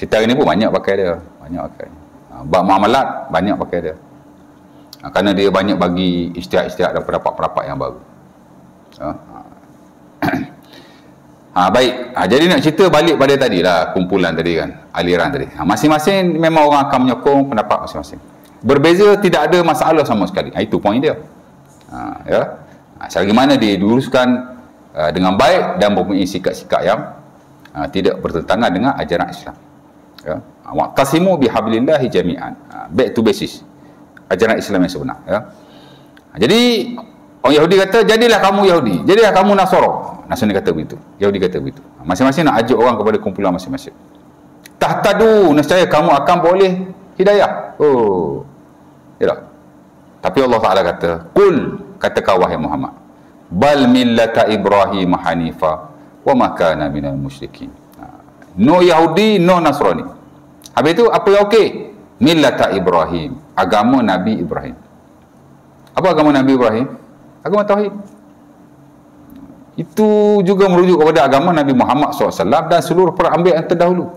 Kita hari ni pun banyak pakai dia, bab muamalat banyak pakai dia, kerana dia banyak bagi ijtihad-ijtihad dan pendapat-pendapat yang baru. Baik, jadi nak cerita balik pada tadi lah, kumpulan tadi kan, aliran tadi. Masing-masing memang orang akan menyokong pendapat masing-masing. Berbeza, tidak ada masalah sama sekali. Itu poin dia. Ya. Selagi mana dia diluruskan dengan baik dan mempunyai sikap-sikap yang tidak bertentangan dengan ajaran Islam. Ya. Wa'tasimu bihablillahi jami'an. Back to basis. Ajaran Islam yang sebenar. Ya. Jadi orang Yahudi kata, jadilah kamu Yahudi, jadilah kamu Nasara. Nasrani kata begitu, Yahudi kata begitu. Masing-masing nak ajak orang kepada kumpulan masing-masing. Tahtadu, nescaya kamu akan boleh hidayah. Oh, ya. Tapi Allah Taala kata, qul, katakan wahai Muhammad, bal millata Ibrahim hanifa wa ma kana minal musyrikin. No Yahudi, no Nasrani. Habis itu apa yang okey? Millata Ibrahim, agama Nabi Ibrahim. Apa agama Nabi Ibrahim? Agama tauhid. Itu juga merujuk kepada agama Nabi Muhammad SAW dan seluruh perambia yang terdahulu.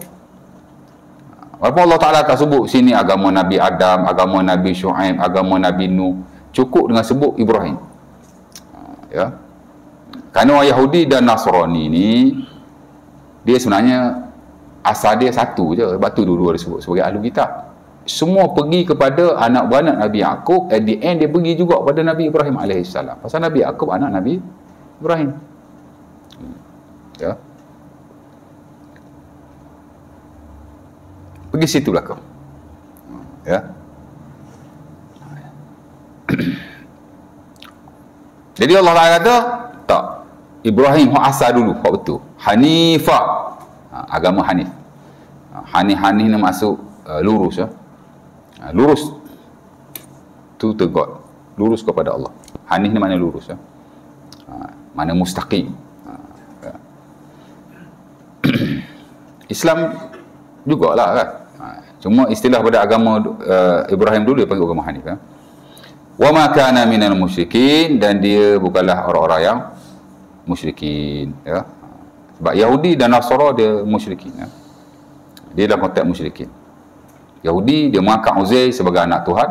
Walaupun Allah Ta'ala tak sebut sini agama Nabi Adam, agama Nabi Shu'aib, agama Nabi Nuh, cukup dengan sebut Ibrahim. Ya. Kerana orang Yahudi dan Nasrani ni, dia sebenarnya asal dia satu je. Sebab tu dua-dua disebut sebagai ahlu kitab. Semua pergi kepada anak beranak Nabi Yaqub. At the end dia pergi juga kepada Nabi Ibrahim AS. Pasal Nabi Yaqub anak Nabi Ibrahim. Ya. Pergi situ belakang. Ya. Jadi Allah Ta'ala kata, tak. Ibrahim asal dulu, hak betul. Hanifah. Agama Hanif. Hanif ni masuk lurus. Ya. Lurus to God. Lurus kepada Allah. Hanif ni makna lurus. Ya. Mana mustaqim. Ya. Islam jugalah kan. Cuma istilah pada agama Ibrahim dulu dia panggil agama Hanif. Ya. Wa ma kana minal musyrikin, dan dia bukanlah orang-orang yang musyrikin. Ya. Sebab Yahudi dan Nasara dia musyrikin. Ya. Dia dalam konteks musyrikin. Yahudi dia mengangkat Uzair sebagai anak Tuhan.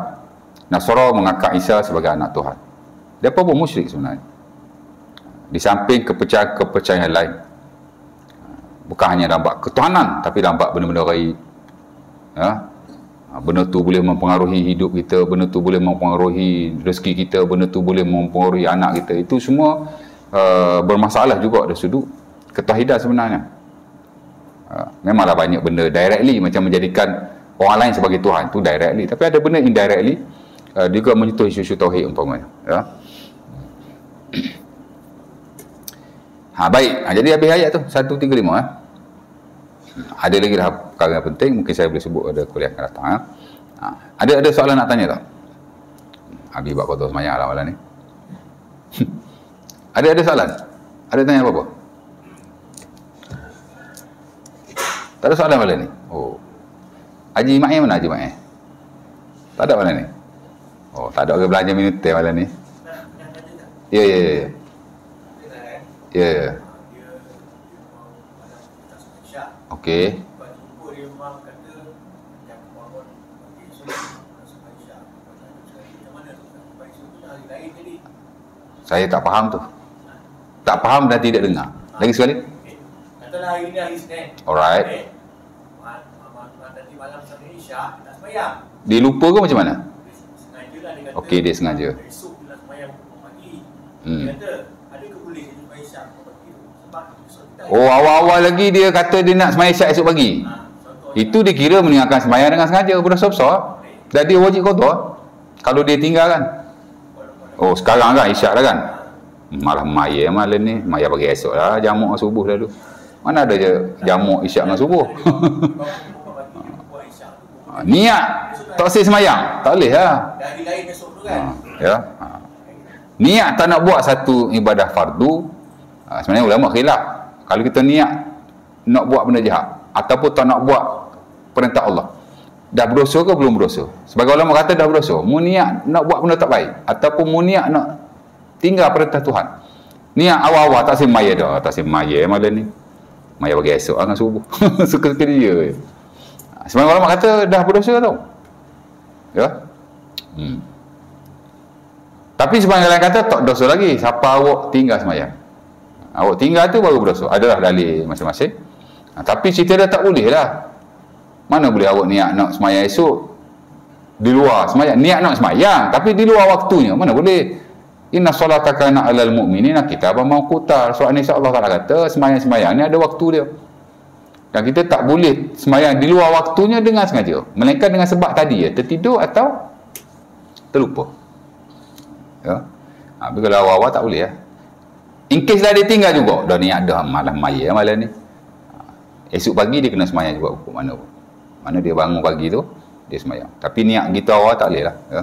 Nasara mengangkat Isa sebagai anak Tuhan. Dia apa pun musyrik sebenarnya. Di samping kepercayaan lain. Bukan hanya nampak ketuhanan, tapi nampak benda-benda gaib. Ya. Benda tu boleh mempengaruhi hidup kita, benda tu boleh mempengaruhi rezeki kita, benda tu boleh mempengaruhi anak kita. Itu semua bermasalah juga dari sudut ketauhidan sebenarnya. Memanglah banyak benda directly macam menjadikan orang lain sebagai Tuhan, tu directly. Tapi ada benda indirectly juga menyentuh isu-isu tauhid umpamanya. Ya. Baik. Jadi habis ayat tu 135. Ada lagi dah perkara yang penting, mungkin saya boleh sebut ada kuliah akan datang. Ada soalan nak tanya tak? Habis buat kotor semayang lah malam ni. Ada soalan? Ada tanya apa-apa? Tak ada soalan malam ni? Oh. Haji Ma'in mana Haji Ma'in? Tak ada malam ni? Oh, tak ada orang belanja minum teh malam ni? Ya. Ya. Okey. Saya tak faham tu. Tak faham dan tidak dengar. Lagi sekali. Katalah hari ni hari Senin. Alright. Nanti malam sampai Isyak nak sembahyang. Dia lupa ke macam mana? Sengajalah dia kata. Okey, dia sengaja. Esok dia nak sembahyang pagi. Dia kata, adakah boleh dia sembahyang Isyak pagi tu? Sebab oh, awal-awal lagi dia kata dia nak sembahyang Isyak esok pagi. Itu dia kira meninggalkan sembahyang dengan sengaja, berdosa besar. Dan dia wajib qada kalau dia tinggalkan. Oh, sekarang kan Isyak dah kan? Malah maya malam ni, maya pagi esok lah, jamu subuh dah tu. Mana ada je jamu Isyak dengan subuh. Niat tak boleh sembahyang, tak boleh lah. Dari lain esok tu kan. Ya. Niat tak nak buat satu ibadah fardu, sebenarnya ulama khilaf. Kalau kita niat nak buat benda jahat ataupun tak nak buat perintah Allah, dah berdosa ke belum berdosa? Sebagai ulama kata dah berdosa. Mu niat nak buat benda tak baik ataupun mu niat nak tinggal perintah Tuhan, niat awal-awal tak semaya dah, tak semaya malam ni, maya bagi esok dengan subuh. Suka-suka dia. Sebagai ulama kata dah berdosa tau. Ya. Tapi sebagai lain kata tak dosa lagi. Siapa awak tinggal semayang, awak tinggal tu baru berdosa. Adalah dalil masing-masing. Tapi cerita dia tak boleh lah. Mana boleh awak niat nak semayang esok di luar semayang, niat nak semayang tapi di luar waktunya, mana boleh. Inna solata kana 'alal mu'minina kitaban mawquta. Surah An-Nisa Allah Taala kata semayang-semayang ni ada waktu dia. Dan kita tak boleh semayang di luar waktunya dengan sengaja, melainkan dengan sebab tadi ya, tertidur atau terlupa. Ya. Tapi kalau awal-awal tak boleh ya. In case lah dia tinggal juga, dah niat dah malam maya malam ni. Esok pagi dia kena semayang juga hukum mana pun. Mana dia bangun pagi tu dia semayang. Tapi niat gitu awal tak boleh lah. Ya.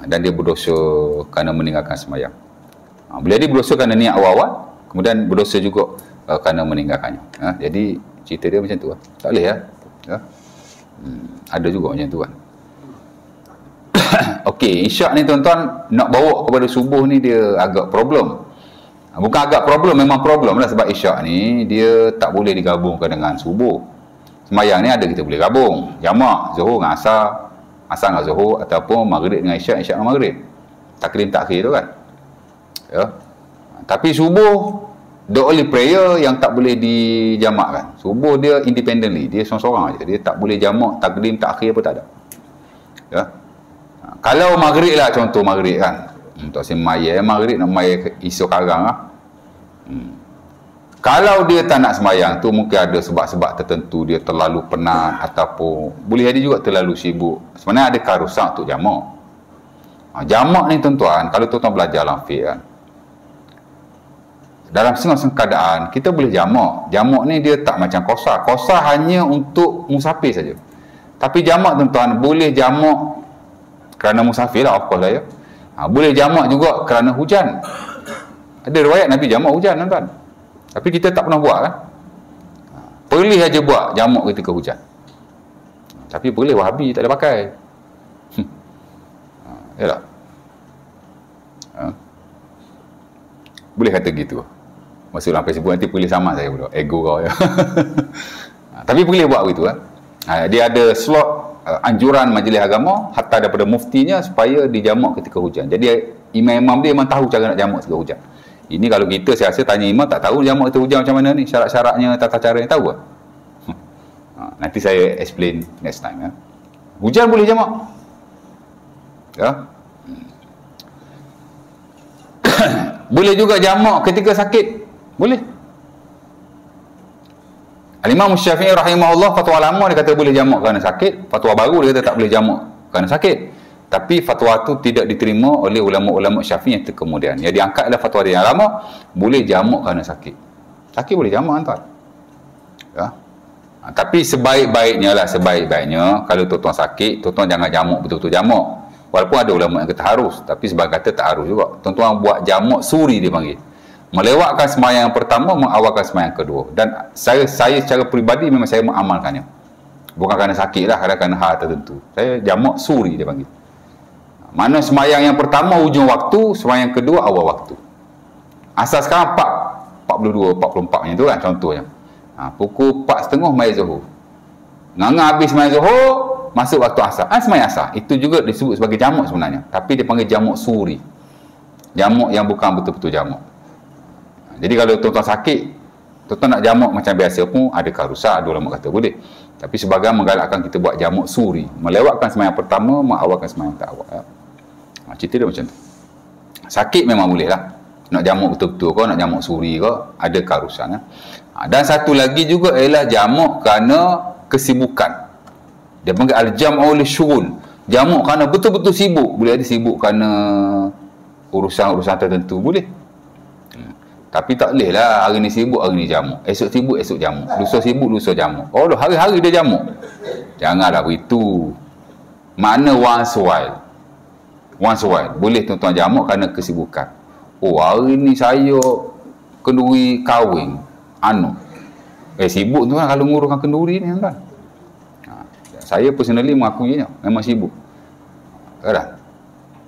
Dan dia berdosa kerana meninggalkan semayang. Bila dia berdosa kerana niat awal-awal, kemudian berdosa juga kerana meninggalkannya. Jadi cerita dia macam tu lah. Tak boleh lah. Ya? Ada juga macam tu kan. Okey, isyak ni tuan-tuan nak bawa kepada subuh ni dia agak problem. Bukan agak problem, memang problem lah, sebab isyak ni dia tak boleh digabungkan dengan subuh. Sembahyang ni ada kita boleh gabung, jamak Zuhur dengan Asar, Asar dengan Zuhur, ataupun Maghrib dengan Isyak, Isyak dengan Maghrib. Takdim takhir tu kan. Ya. Tapi subuh the only prayer yang tak boleh dijamakkan. Subuh dia independently, dia seorang-seorang aja. Dia tak boleh jamak takdim takhir apa tak ada. Ya. Kalau Maghrib lah, contoh Maghrib kan. Tak semaya Maghrib nak maya isu karang lah. Kalau dia tak nak sembahyang tu, mungkin ada sebab-sebab tertentu, dia terlalu penat ataupun boleh jadi juga terlalu sibuk. Sebenarnya ada karusak untuk jamak. Jamak ni tuan-tuan, kalau tuan-tuan belajar dalam fiqh kan, dalam setengah-setengah keadaan kita boleh jamak. Jamak ni dia tak macam qasar. Qasar hanya untuk musafir saja. Tapi jamak tuan-tuan boleh jamak kerana musafir lah, of course lah ya. Boleh jamak juga kerana hujan. Ada riwayat Nabi jamak hujan tuan-tuan. Tapi kita tak pernah buat kan. Boleh aja buat jamak ketika hujan. Tapi boleh Wahabi tak ada pakai. Yalah. Boleh kata gitu. Masuk dalam Facebook nanti boleh sama saya pula. Ego kau ya. Tapi boleh buat begitu kan. Dia ada slot anjuran majlis agama hatta daripada muftinya supaya dijamak ketika hujan. Jadi imam-imam dia memang tahu cara nak jamak ketika hujan. Ini kalau kita saya rasa tanya imam tak tahu jamak ketika hujan macam mana ni, syarat-syaratnya, tata caranya tahu ke? Nanti saya explain next time ya. Hujan boleh jamak. Ya. Boleh juga jamak ketika sakit. Boleh. Al-Imam Syafi'i rahimahullah, fatwa lama dia kata boleh jamak kerana sakit, fatwa baru dia kata tak boleh jamak kerana sakit. Tapi fatwa tu tidak diterima oleh ulama-ulama Syafi'i yang terkemudian. Yang diangkat adalah fatwa dia yang lama, boleh jamak kerana sakit. Sakit boleh jamak tuan. Ya. Tapi sebaik-baiknya lah, sebaik-baiknya kalau tuan-tuan sakit, tuan-tuan jangan jamak betul-betul jamak. Walaupun ada ulama yang kata harus, tapi sebagai kata tak harus juga. Tuan-tuan buat jamak suri dia panggil. Melewatkan sembahyang yang pertama, mengawalkan sembahyang kedua. Dan saya secara peribadi memang saya mengamalkannya. Bukan kerana sakit lah, kerana hal tertentu. Saya jamak suri dia panggil. Mana sembahyang yang pertama ujung waktu, sembahyang kedua awal waktu. Asal sekarang 42, 44 macam tu kan contohnya. Pukul 4.30 mai Zuhur. Nganga habis mai Zuhur, masuk waktu asar. Sembahyang asar. Itu juga disebut sebagai jamak sebenarnya. Tapi dia panggil jamak suri. Jamak yang bukan betul-betul jamak. Jadi kalau tuan-tuan sakit, tuan-tuan nak jamak macam biasa pun ada karusak, ada ulama kata boleh. Tapi sebagai menggalakkan kita buat jamak suri, melewatkan sembahyang pertama, mengawalkan sembahyang tak awal. Ya. Cerita dia macam tu. Sakit memang boleh lah. Nak jamak betul-betul kau, nak jamak suri kau, ada karusak. Ya. Dan satu lagi juga ialah jamak kerana kesibukan. Dia panggil al-jam'u lisyughul. Jamak kerana betul-betul sibuk. Boleh ada sibuk kerana urusan-urusan tertentu, boleh. Tapi tak boleh lah hari ni sibuk, hari ni jamak. Esok sibuk, esok jamak. Lusa sibuk, lusa jamak. Oh, hari-hari dia jamak. Janganlah begitu. Makna once a while. Once a while. Boleh tuan-tuan jamak kerana kesibukan. Oh, hari ni saya kenduri kahwin. Sibuk tu kan kalau menguruskan kenduri ni kan. Saya personally mengakuinya. Memang sibuk. Kan?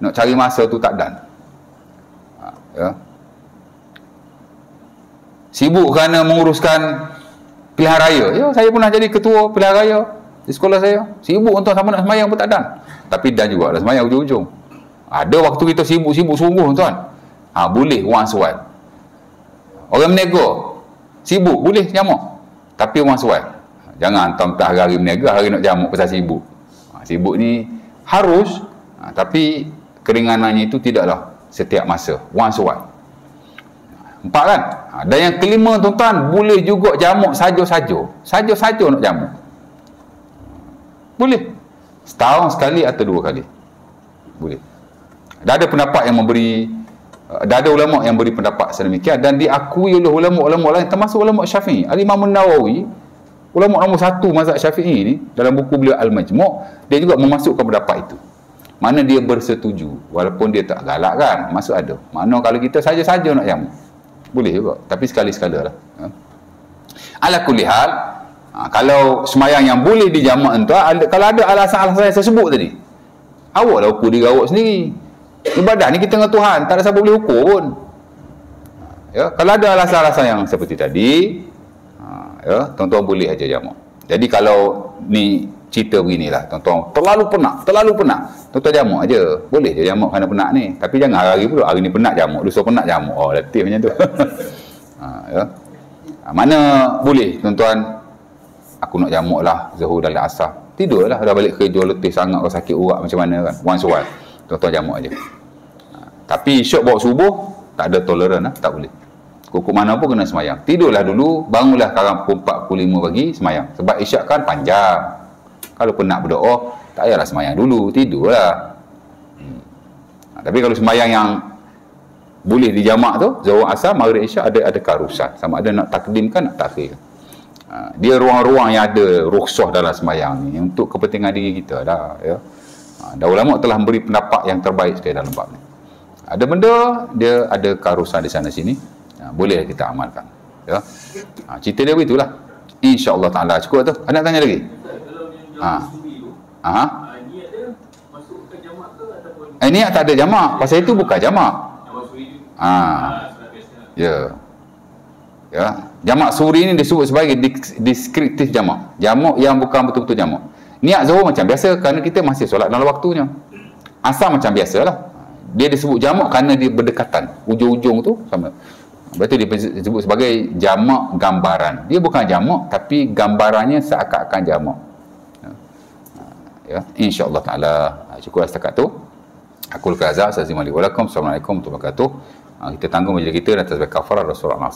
Nak cari masa tu tak dan. Ya. Sibuk kerana menguruskan pilihan raya. Ya, saya pernah jadi ketua pilihan raya di sekolah saya. Sibuk untuk sama nak sembahyang pun tak dan. Tapi dan juga ada sembahyang ujung-ujung. Ada waktu kita sibuk-sibuk sungguh tuan. Boleh once a while. Orang menego sibuk boleh jamak. Tapi once a while. Jangan hantar hari-hari menego, hari nak jamak pasal sibuk. Sibuk ni harus, tapi keringanannya itu tidaklah setiap masa. Once a while. 4 kan? Dan yang kelima tuan-tuan, boleh juga jamak saja-saja. Saja-saja nak jamak. Boleh. Setahun sekali atau 2 kali. Boleh. Dah ada pendapat yang memberi, dah ada ulama yang beri pendapat sedemikian dan diakui oleh ulama-ulama lain termasuk ulama Syafi'i. Al-Imam Nawawi, ulama nombor 1 mazhab Syafi'i ni, dalam buku beliau Al-Majmu', dia juga memasukkan pendapat itu. Mana dia bersetuju, walaupun dia tak galak kan, masuk ada. Mana kalau kita saja-saja nak jamak. Boleh juga, tapi sekali-sekala lah. Ala kulli hal, Kalau semayang yang boleh dijamak tuan, kalau ada alasan-alasan yang saya sebut tadi, awaklah ukur diri awak sendiri. Ibadah ni kita dengan Tuhan, tak ada siapa boleh ukur pun. Ya, kalau ada alasan-alasan yang seperti tadi, ya, tuan-tuan boleh aja jamak. Jadi kalau ni cerita beginilah, tuan-tuan terlalu penat, tuan-tuan jamak aja. Boleh je jamak kerana penat ni. Tapi jangan hari pula, hari ni penat jamak, lusa penat jamak. Oh, letih macam tu. Ya. Mana boleh tuan-tuan, aku nak jamak lah Zuhur dan Asar. Tidurlah, dah balik kerja letih sangat, kau sakit urat macam mana kan. Once while, tuan-tuan jamak aja. Tapi syok bawa subuh, tak ada toleran lah, tak boleh. Kukuk mana pun kena semayang. Tidurlah dulu, bangunlah sekarang pukul 4, pukul 5 pagi semayang. Sebab isyak kan panjang. Kalau penat berdoa, tak payahlah semayang dulu, tidurlah. Tapi kalau semayang yang boleh dijamak tu, Zuhur Asar, Maghrib Isyak ada keharusan. Sama ada nak takdimkan, nak takhir. Dia ruang-ruang yang ada rukhsah dalam semayang ni untuk kepentingan diri kita dah, ya. Dan ulama telah memberi pendapat yang terbaik sekali dalam bab ni. Ada benda dia ada keharusan di sana sini, boleh kita amalkan, ya. Cerita dia begitulah, insya-Allah taala. Cukup tu, ada nak tanya lagi? Niat dia masuk ke jamak ke ataupun Niat tak ada jamak, pasal itu bukan jamak. Ya. Ya, jamak suri ni disebut sebagai deskriptif jamak. Jamak yang bukan betul-betul jamak. Niat Zuhur macam biasa kerana kita masih solat dalam waktunya. Asar macam biasalah. Dia disebut jamak kerana dia berdekatan. Ujung-ujung tu sama. Berarti dia disebut sebagai jamak gambaran. Dia bukan jamak, tapi gambarannya seakan-akan jamak. Ya, insya-Allah taala. Cukup setakat tu. Aku Al-Qazal, Assalamualaikum warahmatullahi wabarakatuh. Kita tanggung majlis kita dan tasbih kafarah Rasulullah.